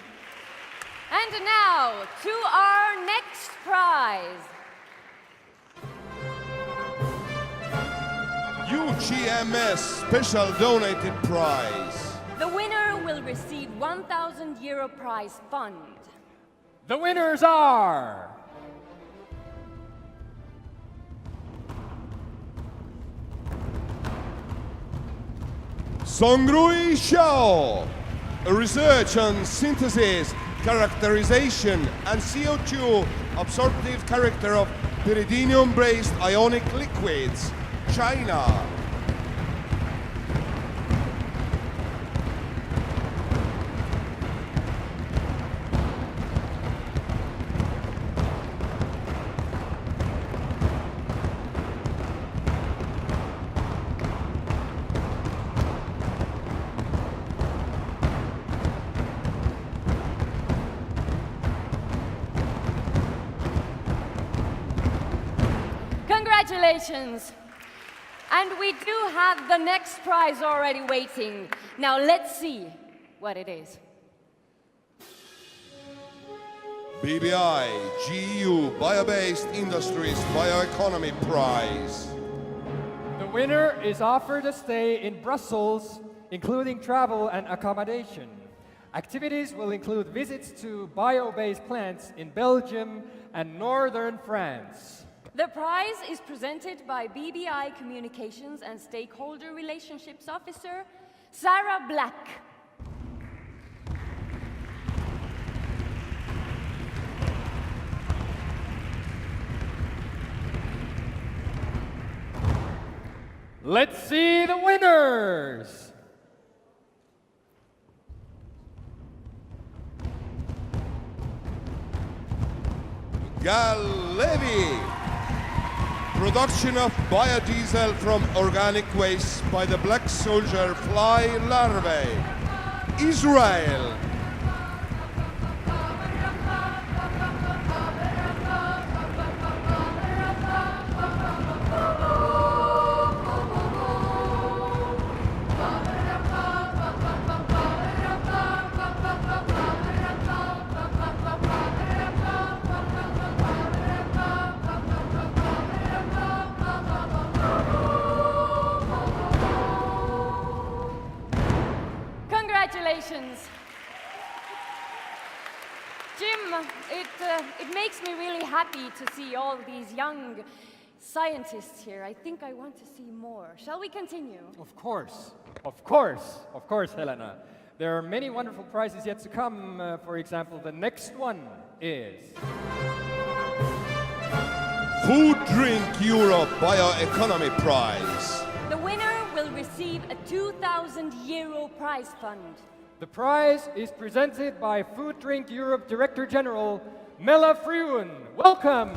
And now to our next prize. EUCYS Special Donated Prize. The winner will receive €1,000 prize fund. The winners are... Songrui Xiao, research on synthesis, characterization, and CO2 absorptive character of pyridinium-based ionic liquids, China. Congratulations! And we do have the next prize already waiting. Now let's see what it is. BBI GU Bio-Based Industries Bioeconomy Prize. The winner is offered a stay in Brussels, including travel and accommodation. Activities will include visits to bio-based plants in Belgium and northern France. The prize is presented by BBI Communications and Stakeholder Relationships Officer, Sarah Black. Let's see the winners! Gal Levy, production of biodiesel from organic waste by the black soldier fly larvae, Israel. Congratulations. Jim, it makes me really happy to see all these young scientists here. I think I want to see more. Shall we continue? Of course, Helena. There are many wonderful prizes yet to come. For example, the next one is... Food Drink Europe Bioeconomy Prize. The winner will receive a €2,000 prize fund. The prize is presented by Food Drink Europe Director General Mella Fruin. Welcome!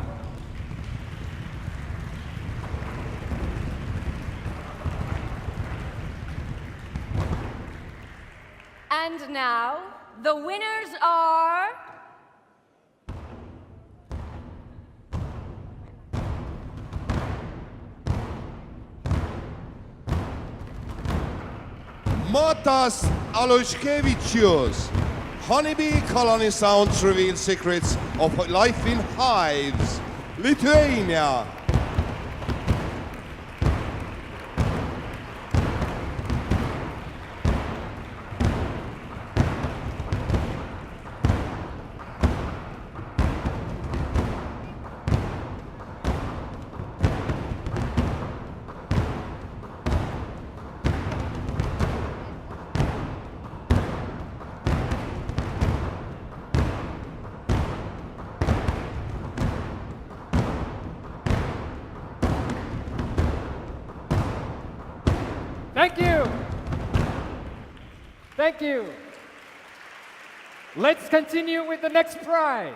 And now, the winners are... Matas Aloyskevicius. Honeybee colony sounds reveal secrets of life in hives, Lithuania. Thank you. Let's continue with the next prize.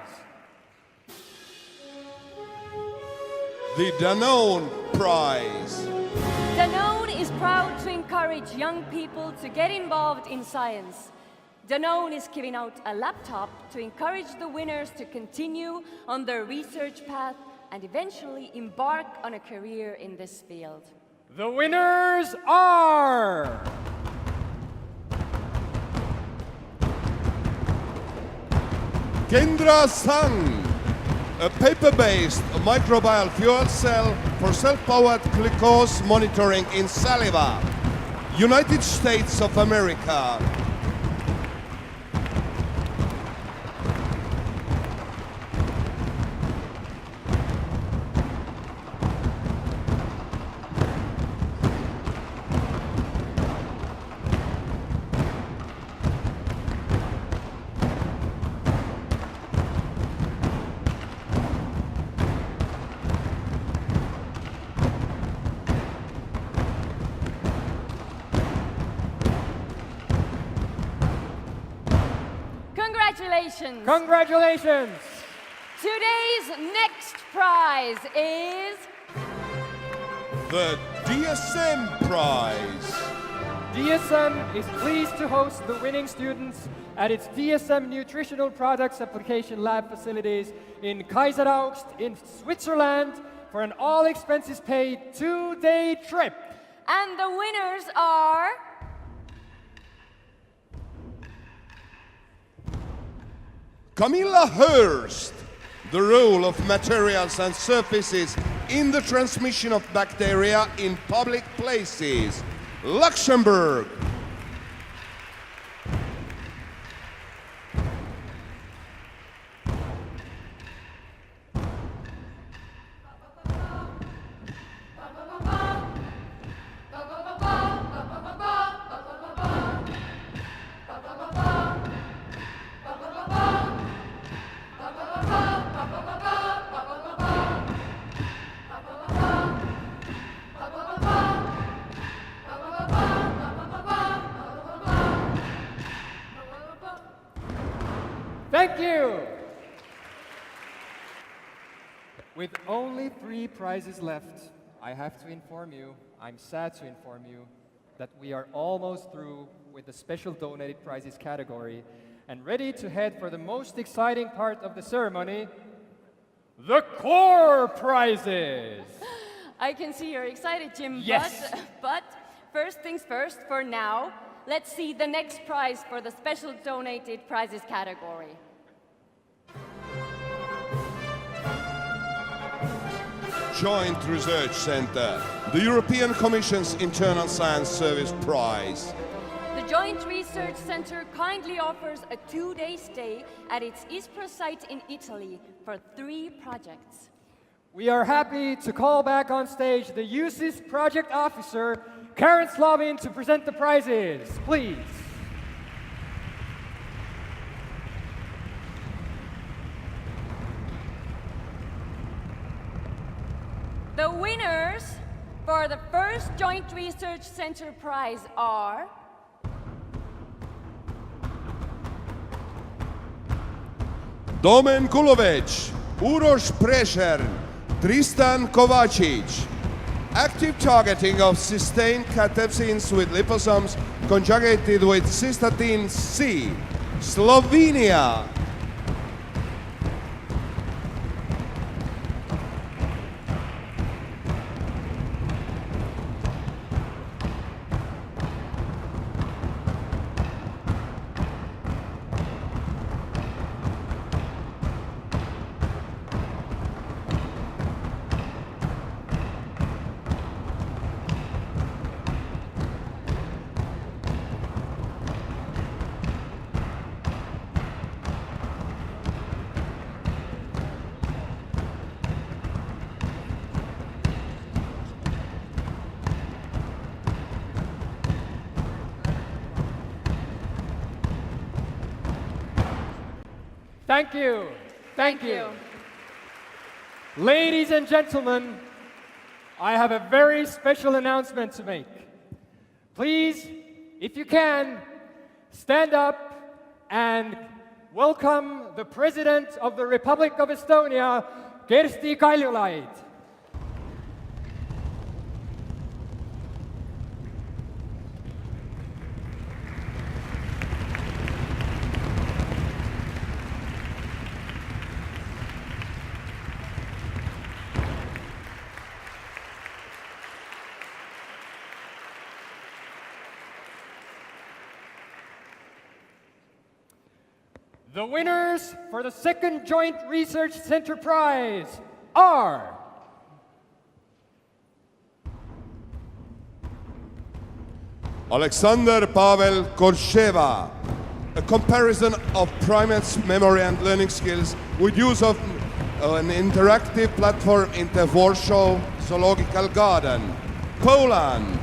The Danone Prize. Danone is proud to encourage young people to get involved in science. Danone is giving out a laptop to encourage the winners to continue on their research path and eventually embark on a career in this field. The winners are... Kendra Sang, a paper-based microbial fuel cell for self-powered glucose monitoring in saliva, United States of America. Congratulations! Congratulations! Today's next prize is... The DSM Prize. DSM is pleased to host the winning students at its DSM Nutritional Products Application Lab facilities in Kaiseraugst in Switzerland for an all-expenses-paid 2-day trip. And the winners are... Camilla Hurst, the role of materials and surfaces in the transmission of bacteria in public places, Luxembourg. Thank you! With only 3 prizes left, I have to inform you, I'm sad to inform you, that we are almost through with the special donated prizes category and ready to head for the most exciting part of the ceremony, the core prizes! I can see you're excited, Jim. Yes. But first things first, for now, let's see the next prize for the special donated prizes category. Joint Research Center, the European Commission's Internal Science Service Prize. The Joint Research Center kindly offers a 2-day stay at its ISPRA site in Italy for 3 projects. We are happy to call back on stage the EUCYS project officer, Karen Slavin, to present the prizes. Please. The winners for the first Joint Research Center prize are... Domen Kulovic, Uroš Prešern, Tristan Kovacic. Active targeting of cysteine cathepsins with liposomes conjugated with cystatin C, Slovenia. Thank you. Thank you. Ladies and gentlemen, I have a very special announcement to make. Please, if you can, stand up and welcome the President of the Republic of Estonia, Kersti Kaljulaid. The winners for the second Joint Research Center Prize are Alexander Pavel Korsheva, a comparison of primates' memory and learning skills with use of an interactive platform in the Warsaw Zoological Garden, Poland.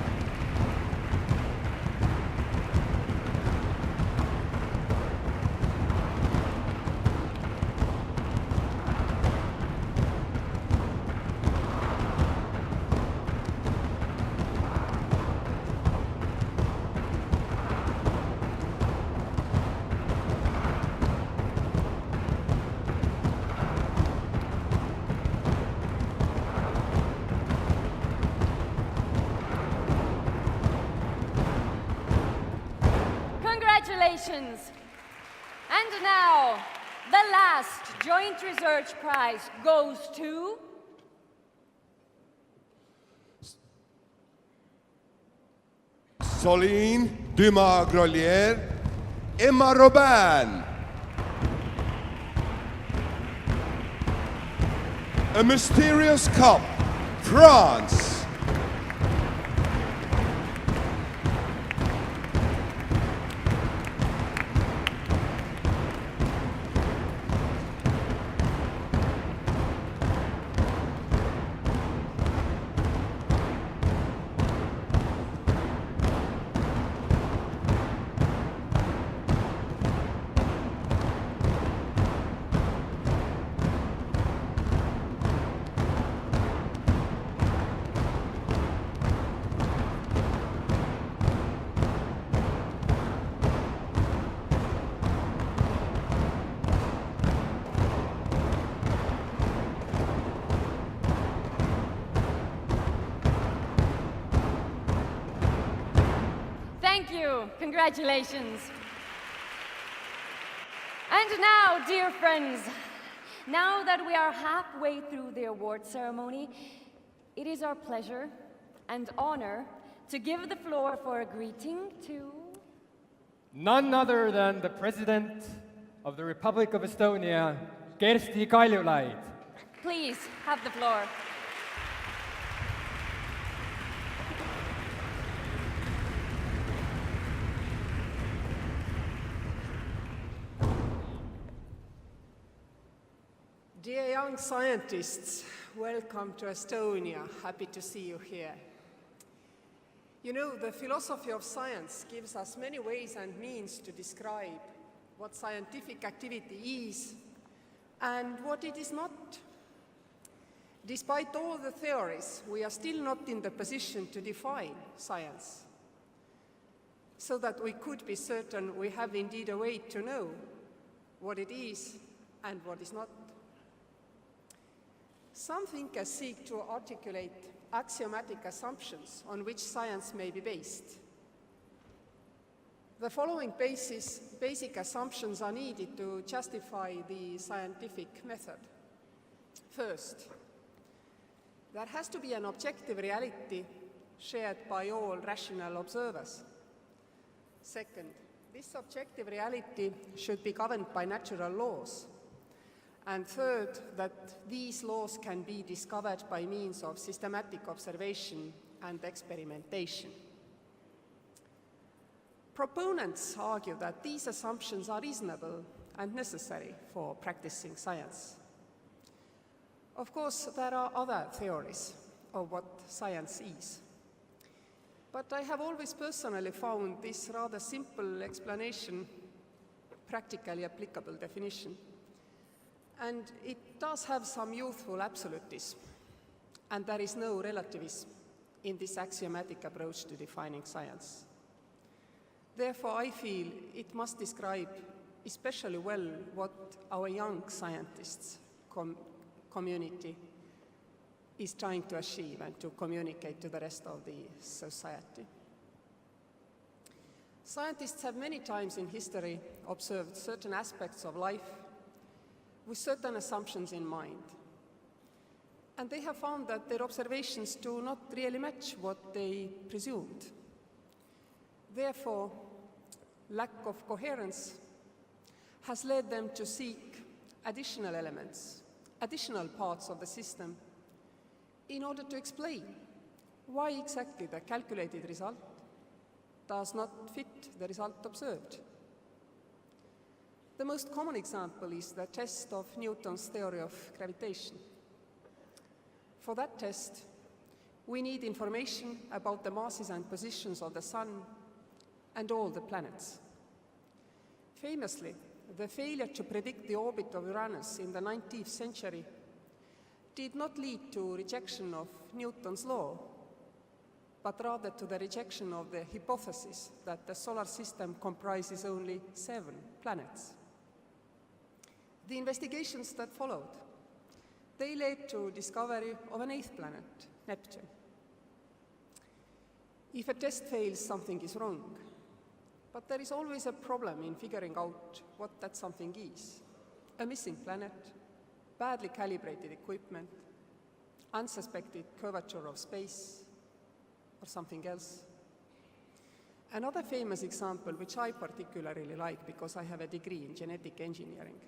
Congratulations! And now, the last Joint Research Prize goes to... Soline Dumas-Grolier, Emma Robin. A Mysterious Cup, France. Thank you. Congratulations. And now, dear friends, now that we are halfway through the award ceremony, it is our pleasure and honor to give the floor for a greeting to... none other than the President of the Republic of Estonia, Kersti Kaljulaid. Please have the floor. Dear young scientists, welcome to Estonia. Happy to see you here. You know, the philosophy of science gives us many ways and means to describe what scientific activity is and what it is not. Despite all the theories, we are still not in the position to define science, so that we could be certain we have indeed a way to know what it is and what is not. Some thinkers seek to articulate axiomatic assumptions on which science may be based. The following basic assumptions are needed to justify the scientific method. First, there has to be an objective reality shared by all rational observers. Second, this objective reality should be governed by natural laws. And third, that these laws can be discovered by means of systematic observation and experimentation. Proponents argue that these assumptions are reasonable and necessary for practicing science. Of course, there are other theories of what science is. But I have always personally found this rather simple explanation practically applicable definition. And it does have some youthful absolutism, and there is no relativism in this axiomatic approach to defining science. Therefore, I feel it must describe especially well what our young scientists community is trying to achieve and to communicate to the rest of the society. Scientists have many times in history observed certain aspects of life with certain assumptions in mind. And they have found that their observations do not really match what they presumed. Therefore, lack of coherence has led them to seek additional elements, additional parts of the system, in order to explain why exactly the calculated result does not fit the result observed. The most common example is the test of Newton's theory of gravitation. For that test, we need information about the masses and positions of the Sun and all the planets. Famously, the failure to predict the orbit of Uranus in the 19th century did not lead to rejection of Newton's law, but rather to the rejection of the hypothesis that the solar system comprises only 7 planets. The investigations that followed, they led to discovery of an 8th planet, Neptune. If a test fails, something is wrong. But there is always a problem in figuring out what that something is. A missing planet, badly calibrated equipment, unsuspected curvature of space, or something else. Another famous example, which I particularly like because I have a degree in genetic engineering,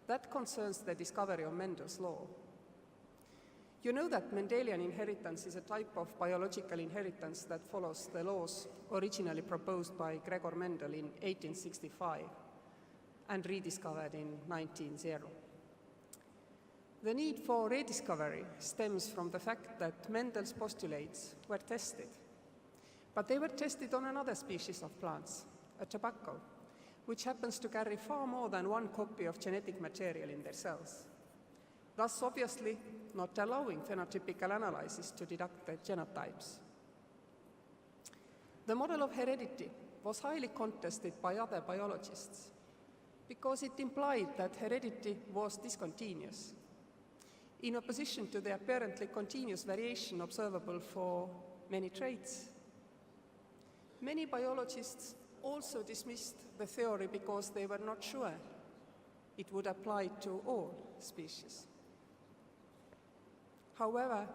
that concerns the discovery of Mendel's law. You know that Mendelian inheritance is a type of biological inheritance that follows the laws originally proposed by Gregor Mendel in 1865 and rediscovered in 1900. The need for rediscovery stems from the fact that Mendel's postulates were tested, but they were tested on another species of plants, a tobacco, which happens to carry far more than one copy of genetic material in their cells, thus obviously not allowing phenotypical analysis to deduct the genotypes. The model of heredity was highly contested by other biologists because it implied that heredity was discontinuous, in opposition to the apparently continuous variation observable for many traits. Many biologists also dismissed the theory because they were not sure it would apply to all species. However,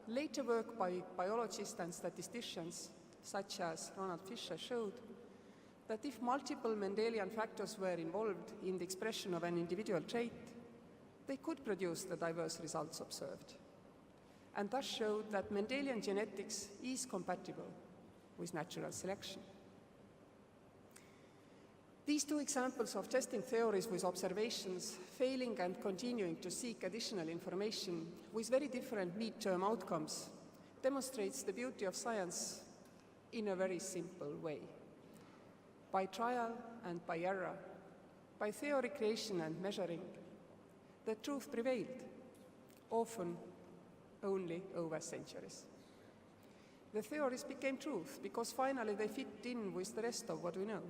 later work by biologists and statisticians, such as Ronald Fisher, showed that if multiple Mendelian factors were involved in the expression of an individual trait, they could produce the diverse results observed, and thus showed that Mendelian genetics is compatible with natural selection. These two examples of testing theories with observations, failing and continuing to seek additional information with very different midterm outcomes, demonstrates the beauty of science in a very simple way. By trial and by error, by theory creation and measuring, the truth prevailed, often only over centuries. The theories became truth because finally they fit in with the rest of what we know.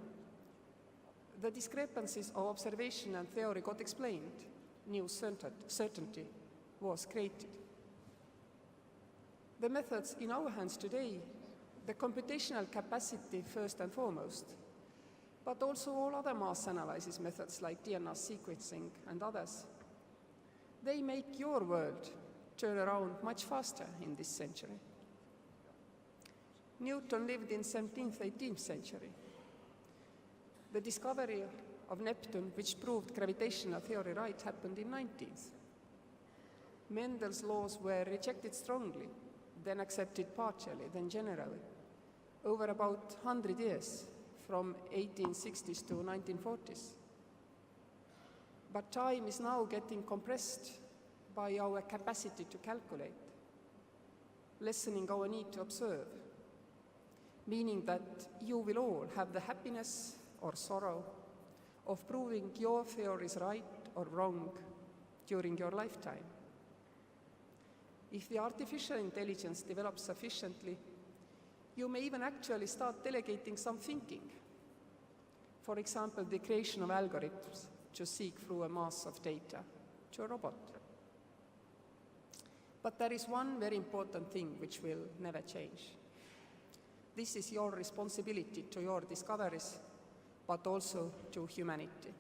The discrepancies of observation and theory got explained. New certainty was created. The methods in our hands today, the computational capacity first and foremost, but also all other mass analysis methods like DNA sequencing and others, they make your world turn around much faster in this century. Newton lived in 17th, 18th century. The discovery of Neptune, which proved gravitational theory right, happened in 19th. Mendel's laws were rejected strongly, then accepted partially, then generally, over about 100 years, from 1860s to 1940s. But time is now getting compressed by our capacity to calculate, lessening our need to observe, meaning that you will all have the happiness or sorrow of proving your theories right or wrong during your lifetime. If the artificial intelligence develops sufficiently, you may even actually start delegating some thinking For example, the creation of algorithms to seek through a mass of data to a robot. But there is one very important thing which will never change. This is your responsibility to your discoveries, but also to humanity.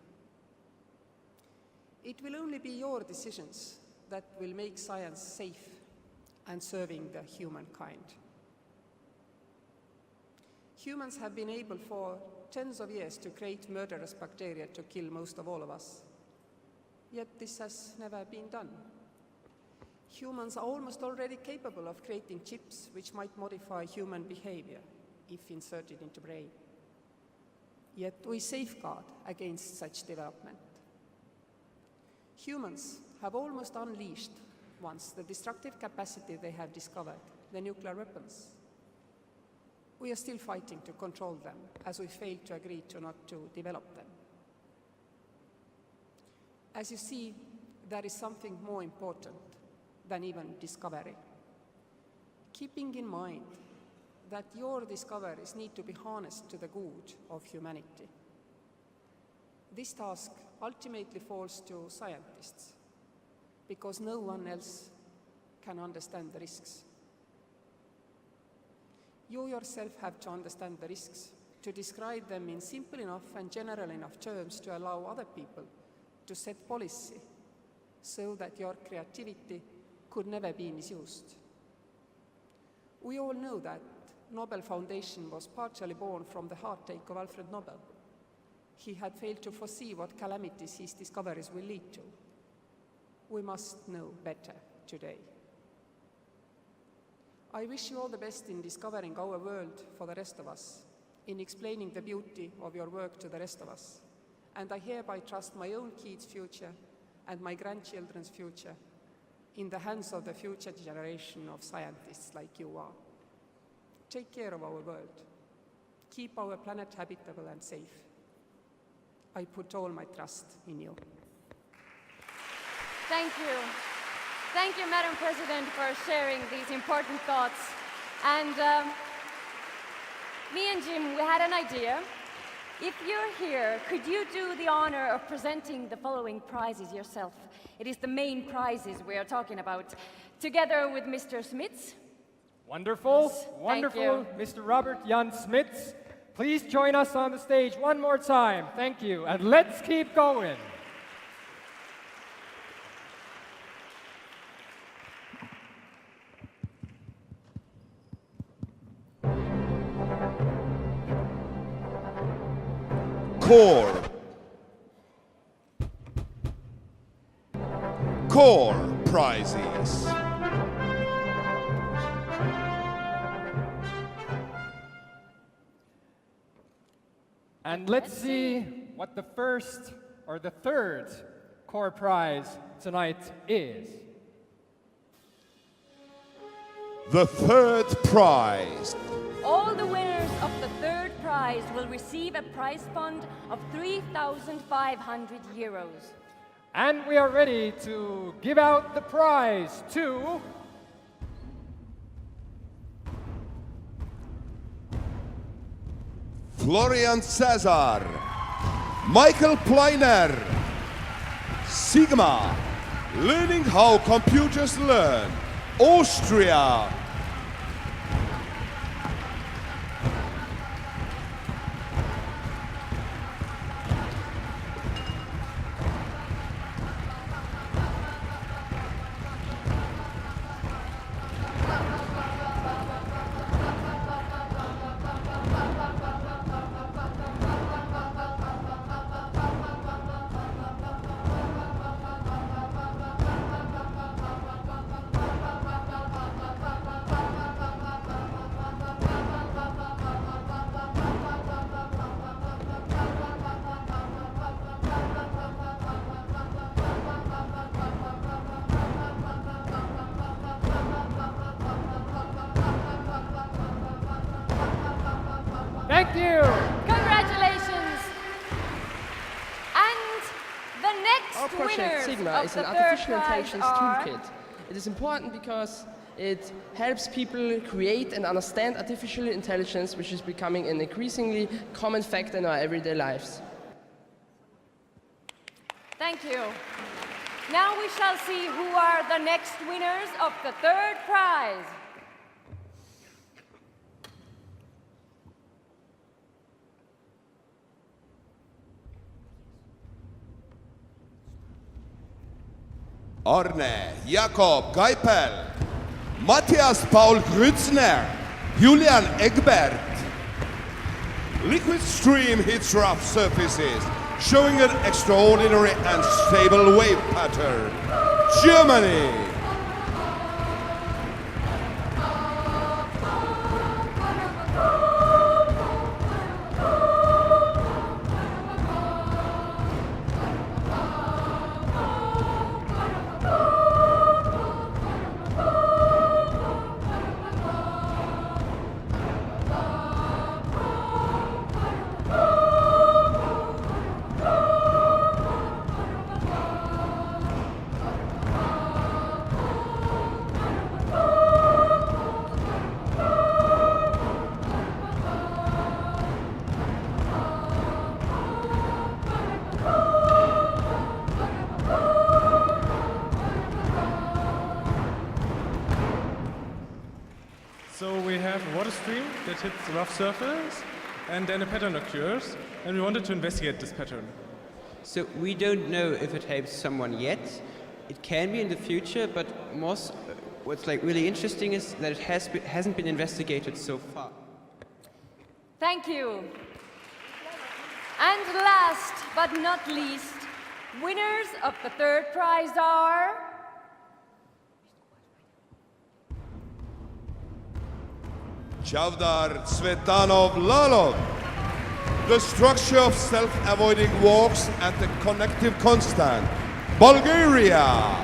It will only be your decisions that will make science safe and serving the humankind. Humans have been able for tens of years to create murderous bacteria to kill most of all of us. Yet this has never been done. Humans are almost already capable of creating chips which might modify human behavior if inserted into the brain. Yet we safeguard against such development. Humans have almost unleashed once the destructive capacity they have discovered, the nuclear weapons. We are still fighting to control them, as we failed to agree to not to develop them. As you see, there is something more important than even discovery. Keeping in mind that your discoveries need to be harnessed to the good of humanity. This task ultimately falls to scientists, because no one else can understand the risks. You yourself have to understand the risks, to describe them in simple enough and general enough terms to allow other people to set policy so that your creativity could never be misused. We all know that Nobel Foundation was partially born from the heartache of Alfred Nobel. He had failed to foresee what calamities his discoveries will lead to. We must know better today. I wish you all the best in discovering our world for the rest of us, in explaining the beauty of your work to the rest of us. And I hereby trust my own kids' future and my grandchildren's future in the hands of the future generation of scientists like you are. Take care of our world. Keep our planet habitable and safe. I put all my trust in you. Thank you. Thank you, Madam President, for sharing these important thoughts. And me and Jim, we had an idea. If you're here, could you do the honor of presenting the following prizes yourself? It is the main prizes we are talking about, together with Mr. Smits. Wonderful, Yes, wonderful, thank you. Mr. Robert Jan Smits. Please join us on the stage one more time. Thank you, and let's keep going. Core prizes. And let's see what the first or the third core prize tonight is. The third prize. All the winners of the third prize will receive a prize fund of 3,500 euros. And we are ready to give out the prize to Florian Cesar, Michael Pleiner, Sigma, Learning How Computers Learn, Austria. Thank you. Congratulations. And the next Our project winners Sigma of is the an third artificial prize intelligence are toolkit. It is important because It helps people create and understand artificial intelligence, which is becoming an increasingly common factor in our everyday lives. Thank you. Now we shall see who are the next winners of the third prize. Arne Jakob Geipel, Matthias Paul Grützner, Julian Egbert. Liquid stream hits rough surfaces, showing an extraordinary and stable wave pattern. Germany. So we have a water stream that hits the rough surface, and then a pattern occurs, and we wanted to investigate this pattern. So we don't know if it helps someone yet. It can be in the future, but what's really interesting is that it hasn't been investigated so far. Thank you. And last but not least, winners of the third prize are... Chavdar Tsvetanov Lalov. The structure of self-avoiding walks and the connective constant. Bulgaria.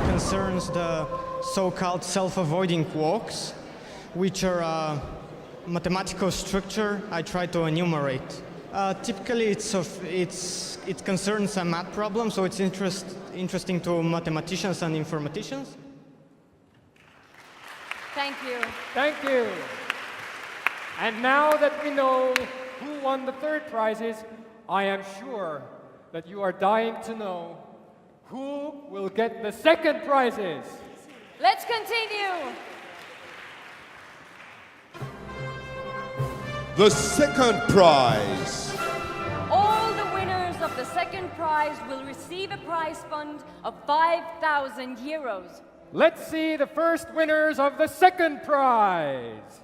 Concerns the so-called self-avoiding walks, which are a mathematical structure I try to enumerate. Typically, it concerns a math problem, so it's interesting to mathematicians and informaticians. Thank you. Thank you. And now that we know who won the third prizes, I am sure that you are dying to know who will get the second prizes. Let's continue. The second prize. All the winners of the second prize will receive a prize fund of 5,000 euros. Let's see the first winners of the second prize.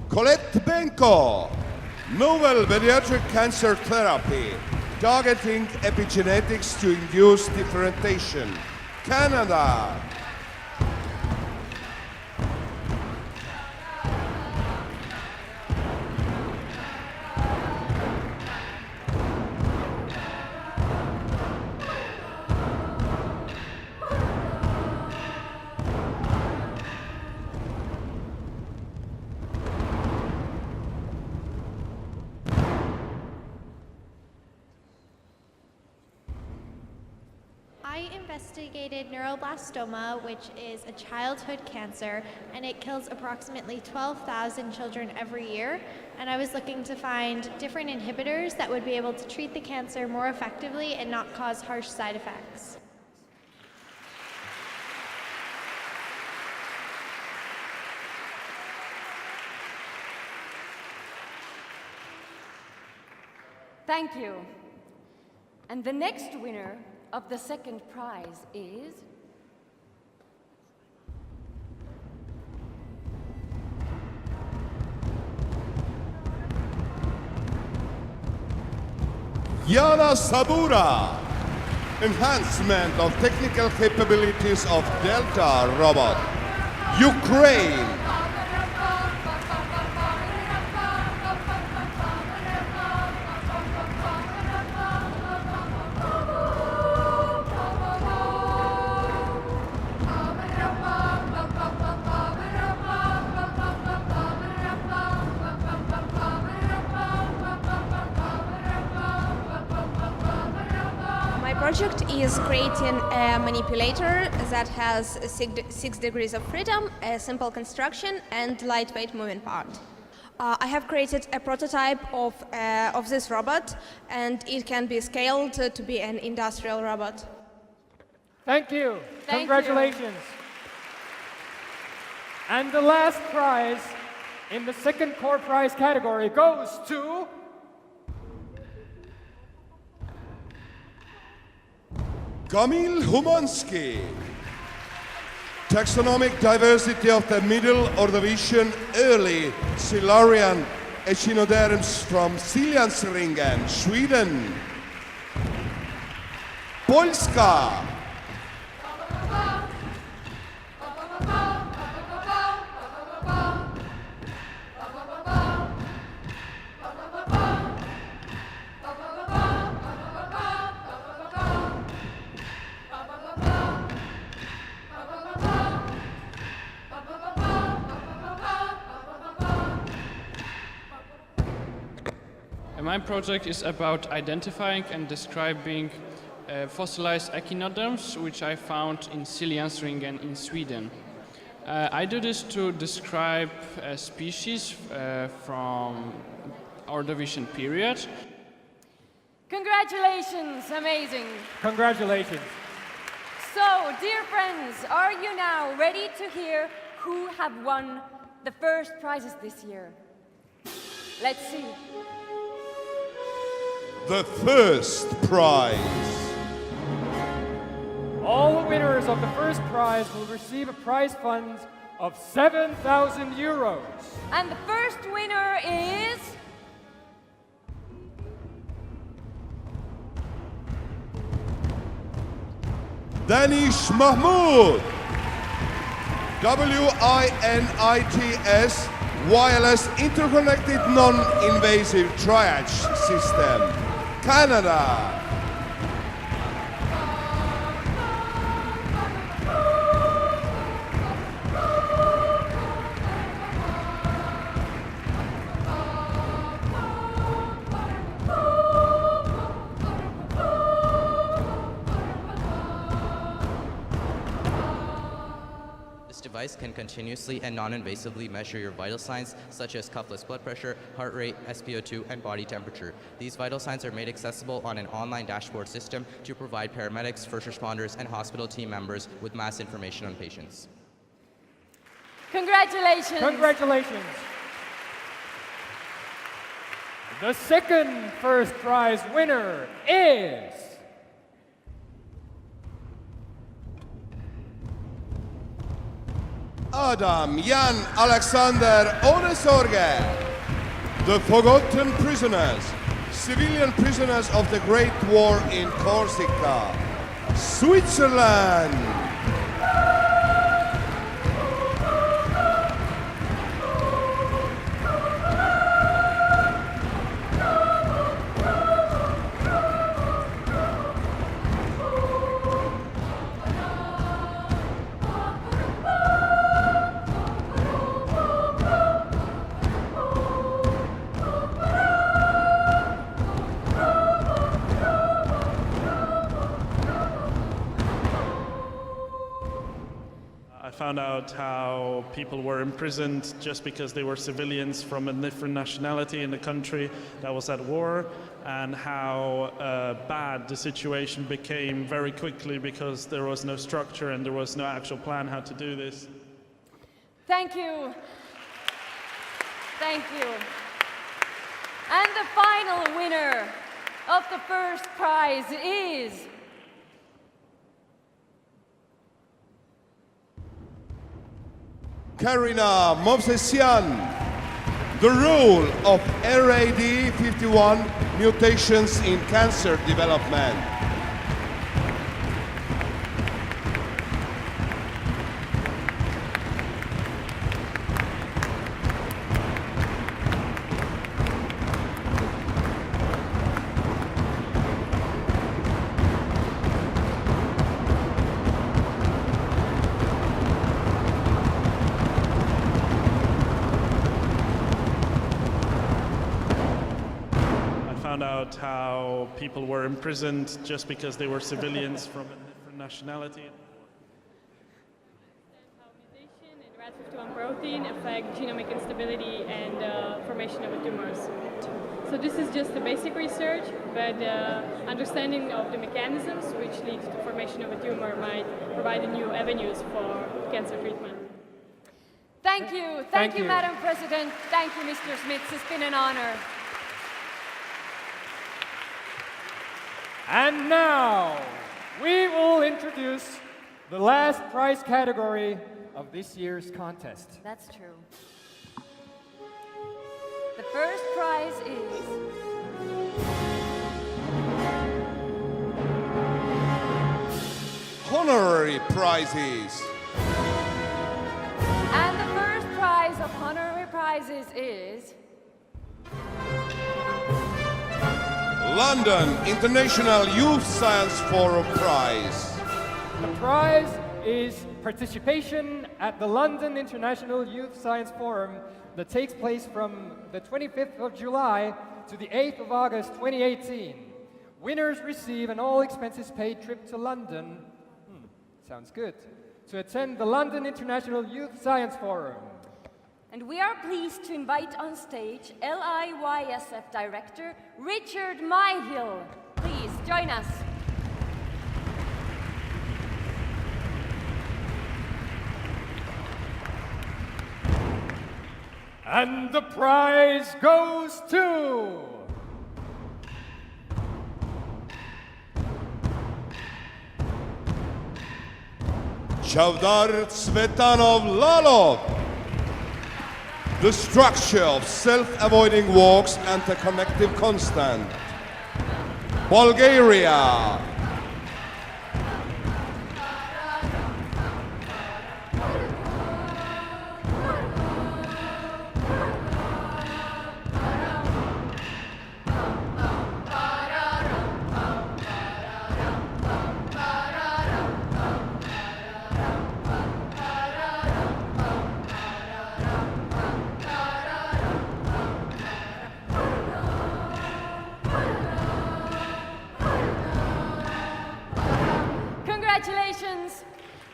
Colette Benko. Novel pediatric cancer therapy, targeting epigenetics to induce differentiation. Canada. I investigated neuroblastoma, which is a childhood cancer, and it kills approximately 12,000 children every year. And I was looking to find different inhibitors that would be able to treat the cancer more effectively and not cause harsh side effects. Thank you. And the next winner of the second prize is... Jana Sabura, enhancement of technical capabilities of Delta robot, Ukraine. My project is creating a manipulator that has 6 degrees of freedom, a simple construction, and lightweight moving part. I have created a prototype of this robot, and it can be scaled to be an industrial robot. Thank you. Thank Congratulations. And the last prize in the second core prize category goes to... Kamil Humanski. Taxonomic diversity of the middle Ordovician early Silurian echinoderms from Siljansringen, Sweden. Polska. My project is about identifying and describing fossilized echinoderms, which I found in Siljansringen in Sweden. I do this to describe a species from Ordovician period. Congratulations, amazing. Congratulations. So, dear friends, are you now ready to hear who have won the first prizes this year? Let's see. The first prize. All the winners of the first prize will receive a prize fund of 7,000 euros. And the first winner is... Danish Mahmoud. WINITS Wireless Interconnected Non-Invasive Triage System, Canada. This device can continuously and non-invasively measure your vital signs such as cuffless blood pressure, heart rate, SpO2, and body temperature. These vital signs are made accessible on an online dashboard system to provide paramedics, first responders, and hospital team members with mass information on patients. Congratulations! Congratulations! The second first prize winner is... Adam Jan Alexander Onesorge. The Forgotten Prisoners, civilian prisoners of the Great War in Corsica, Switzerland. I found out how people were imprisoned just because they were civilians from a different nationality in the country that was at war, and how bad the situation became very quickly because there was no structure and there was no actual plan how to do this. Thank you. Thank you. And the final winner of the first prize is... Karina Movsesian, The Rule of RAD51 Mutations in Cancer Development. Found out how people were imprisoned just because they were civilians from a different nationality. How mutation in RAD51 protein affect genomic instability and formation of tumors. So this is just the basic research, but understanding of the mechanisms which lead to the formation of a tumor might provide new avenues for cancer treatment. Thank you. Thank you, Madam President. Thank you, Mr. Smits. It's been an honor. And now, we will introduce the last prize category of this year's contest. That's true. The first prize is... Honorary prizes. And the first prize of honorary prizes is... London International Youth Science Forum Prize. The prize is participation at the London International Youth Science Forum that takes place from the 25th of July to the 8th of August 2018. Winners receive an all-expenses-paid trip to London, sounds good, to attend the London International Youth Science Forum. And we are pleased to invite on stage LIYSF Director Richard Myhill. Please join us. And the prize goes to... Chavdar Tsvetanov Lalov. The structure of self-avoiding walks and the connective constant. Bulgaria. Congratulations.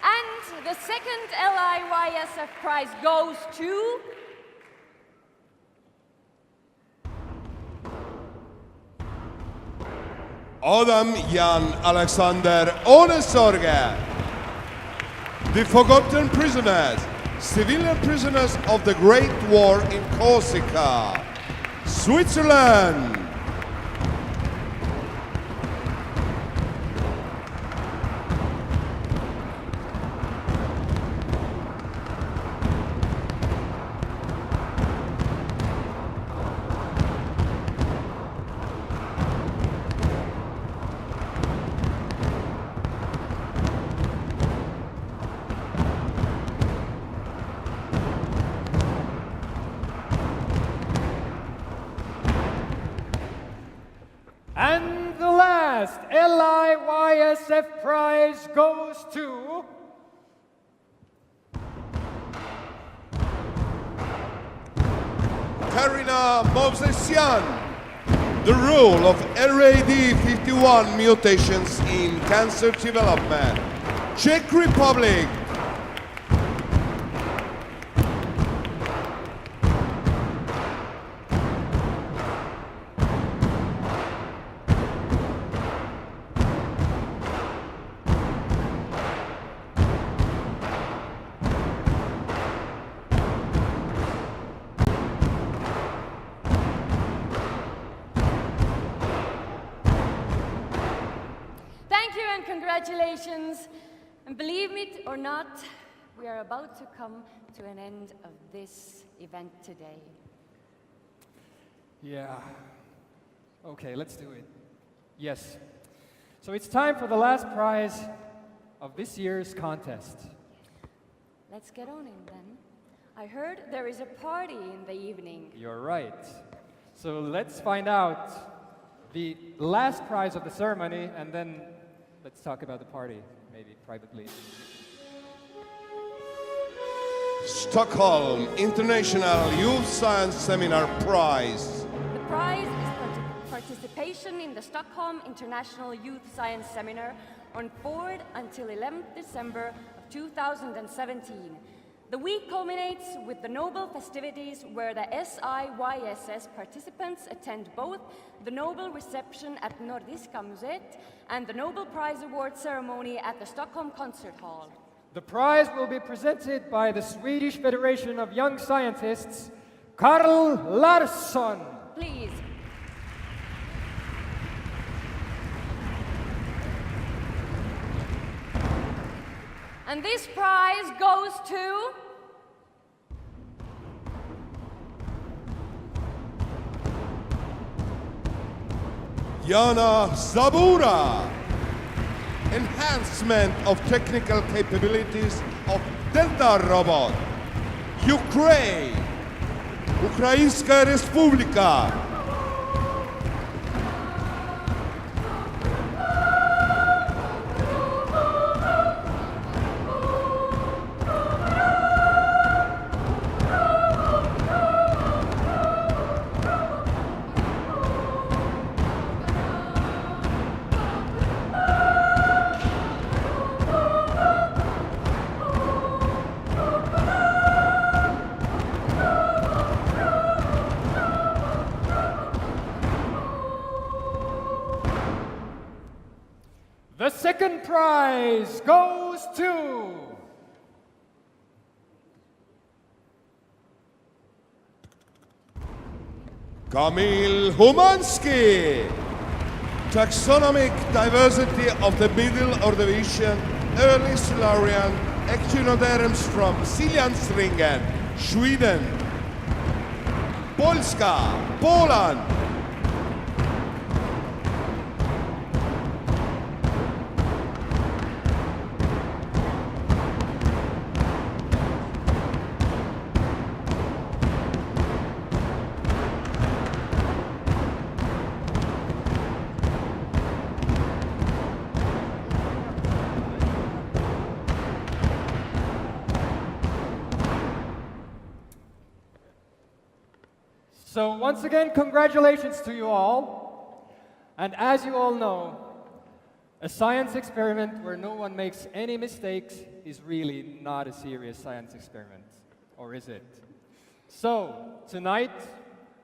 And the second LIYSF prize goes to... Adam Jan Alexander Onesorge. The Forgotten Prisoners, civilian prisoners of the Great War in Corsica, Switzerland. And the last LIYSF prize goes to... Karina Movsesian. The role of RAD51 mutations in cancer development. Czech Republic. congratulations. And believe me or not, we are about to come to an end of this event today. Yeah. Okay, let's do it. Yes. So it's time for the last prize of this year's contest. Let's get on in then. I heard there is a party in the evening. You're right. So let's find out the last prize of the ceremony, and then let's talk about the party, maybe privately. Stockholm International Youth Science Seminar Prize. The prize is participation in the Stockholm International Youth Science Seminar on 4th until 11th December of 2017. The week culminates with the Nobel festivities where the EUCYS participants attend both the Nobel reception at Nordiska Museet and the Nobel Prize Award ceremony at the Stockholm Concert Hall. The prize will be presented by the Swedish Federation of Young Scientists, Carl Larsson. Please. And this prize goes to... Jana Zabura. Enhancement of technical capabilities of Delta Robot. Ukraine. Ukrainska Respublika. The second prize goes to... Kamil Humanski. Taxonomic diversity of the middle ordovician early Silurian echinoderms from Siljansringen, Sweden. Polska, Poland. So once again, congratulations to you all. And as you all know, a science experiment where no one makes any mistakes is really not a serious science experiment, or is it? So tonight,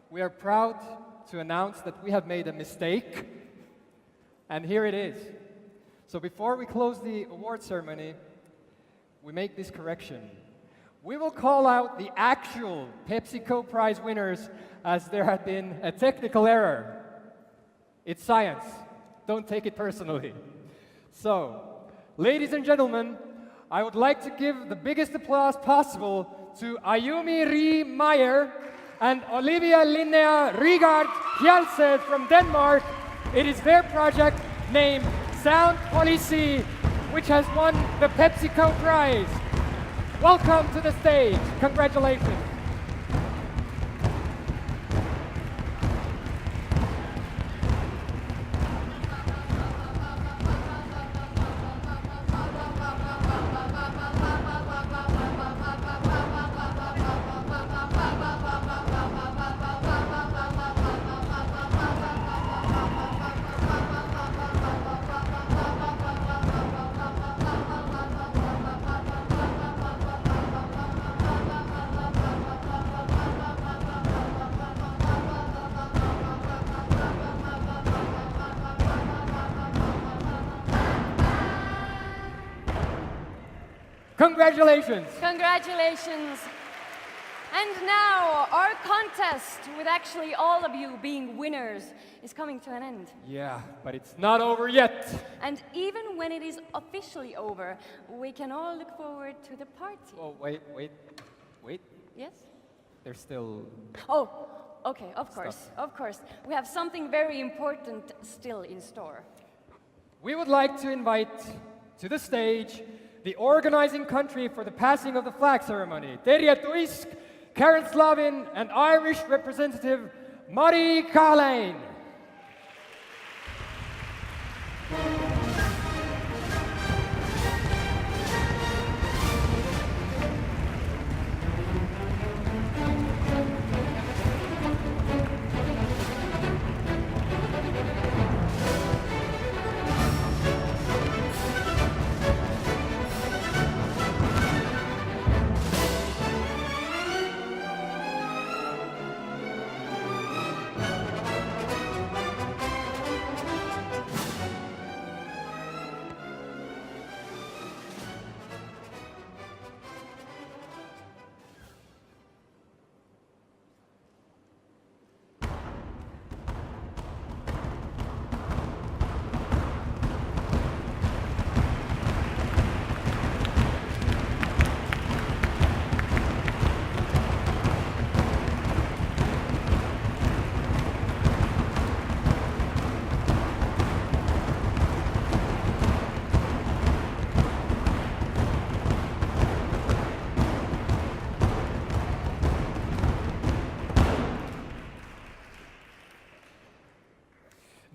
we are proud to announce that we have made a mistake, and here it is. So before we close the award ceremony, we make this correction. We will call out the actual PepsiCo Prize winners as there had been a technical error. It's science. Don't take it personally. So, ladies and gentlemen, I would like to give the biggest applause possible to Ayumi Ri Meyer and Olivia Linnea Rigard Hjalsed from Denmark. It is their project named Sound Policy, which has won the PepsiCo Prize. Welcome to the stage. Congratulations. Congratulations. Congratulations. And now, our contest, with actually all of you being winners, is coming to an end. Yeah, but it's not over yet. And even when it is officially over, we can all look forward to the party. Oh, wait. Yes? There's still... Oh, okay, of course. We have something very important still in store. We would like to invite to the stage the organizing country for the passing of the flag ceremony. Terjetuisk, Karen Slavin, and Irish representative Mari Kahlein.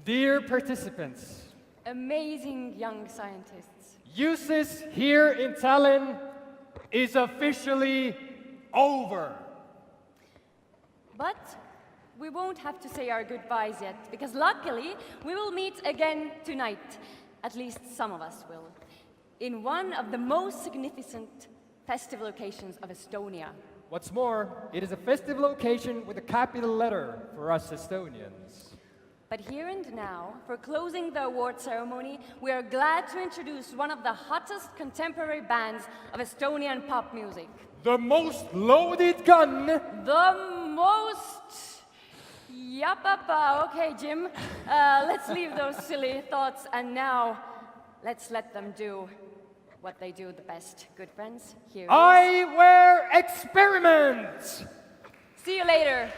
Dear participants, Amazing young scientists. EUCYS here in Tallinn is officially over. But we won't have to say our goodbyes yet, because luckily we will meet again tonight. At least some of us will. In one of the most significant festive locations of Estonia. What's more, it is a festive location with a capital letter for us Estonians. But here and now, for closing the award ceremony, we are glad to introduce one of the hottest contemporary bands of Estonian pop music. The most loaded gun. The most... Yapapa. Okay, Jim. Let's leave those silly thoughts, and now let's let them do what they do the best. Good friends, here Eyewear experiment! See you later.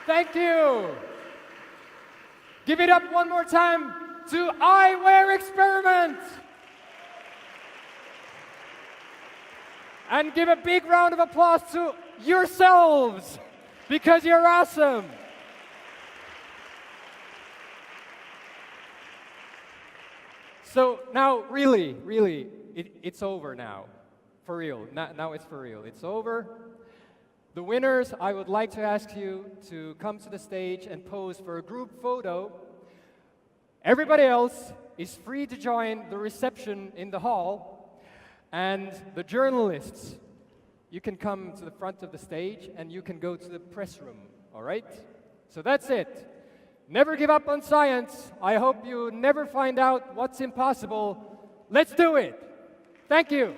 Thank you. Give it up one more time to Eyewear Experiment. And give a big round of applause to yourselves, because you're awesome. So now, really, it's over now. For real. Now it's for real. It's over. The winners, I would like to ask you to come to the stage and pose for a group photo. Everybody else is free to join the reception in the hall. And the journalists, you can come to the front of the stage and you can go to the press room, all right? So that's it. Never give up on science. I hope you never find out what's impossible. Let's do it. Thank you.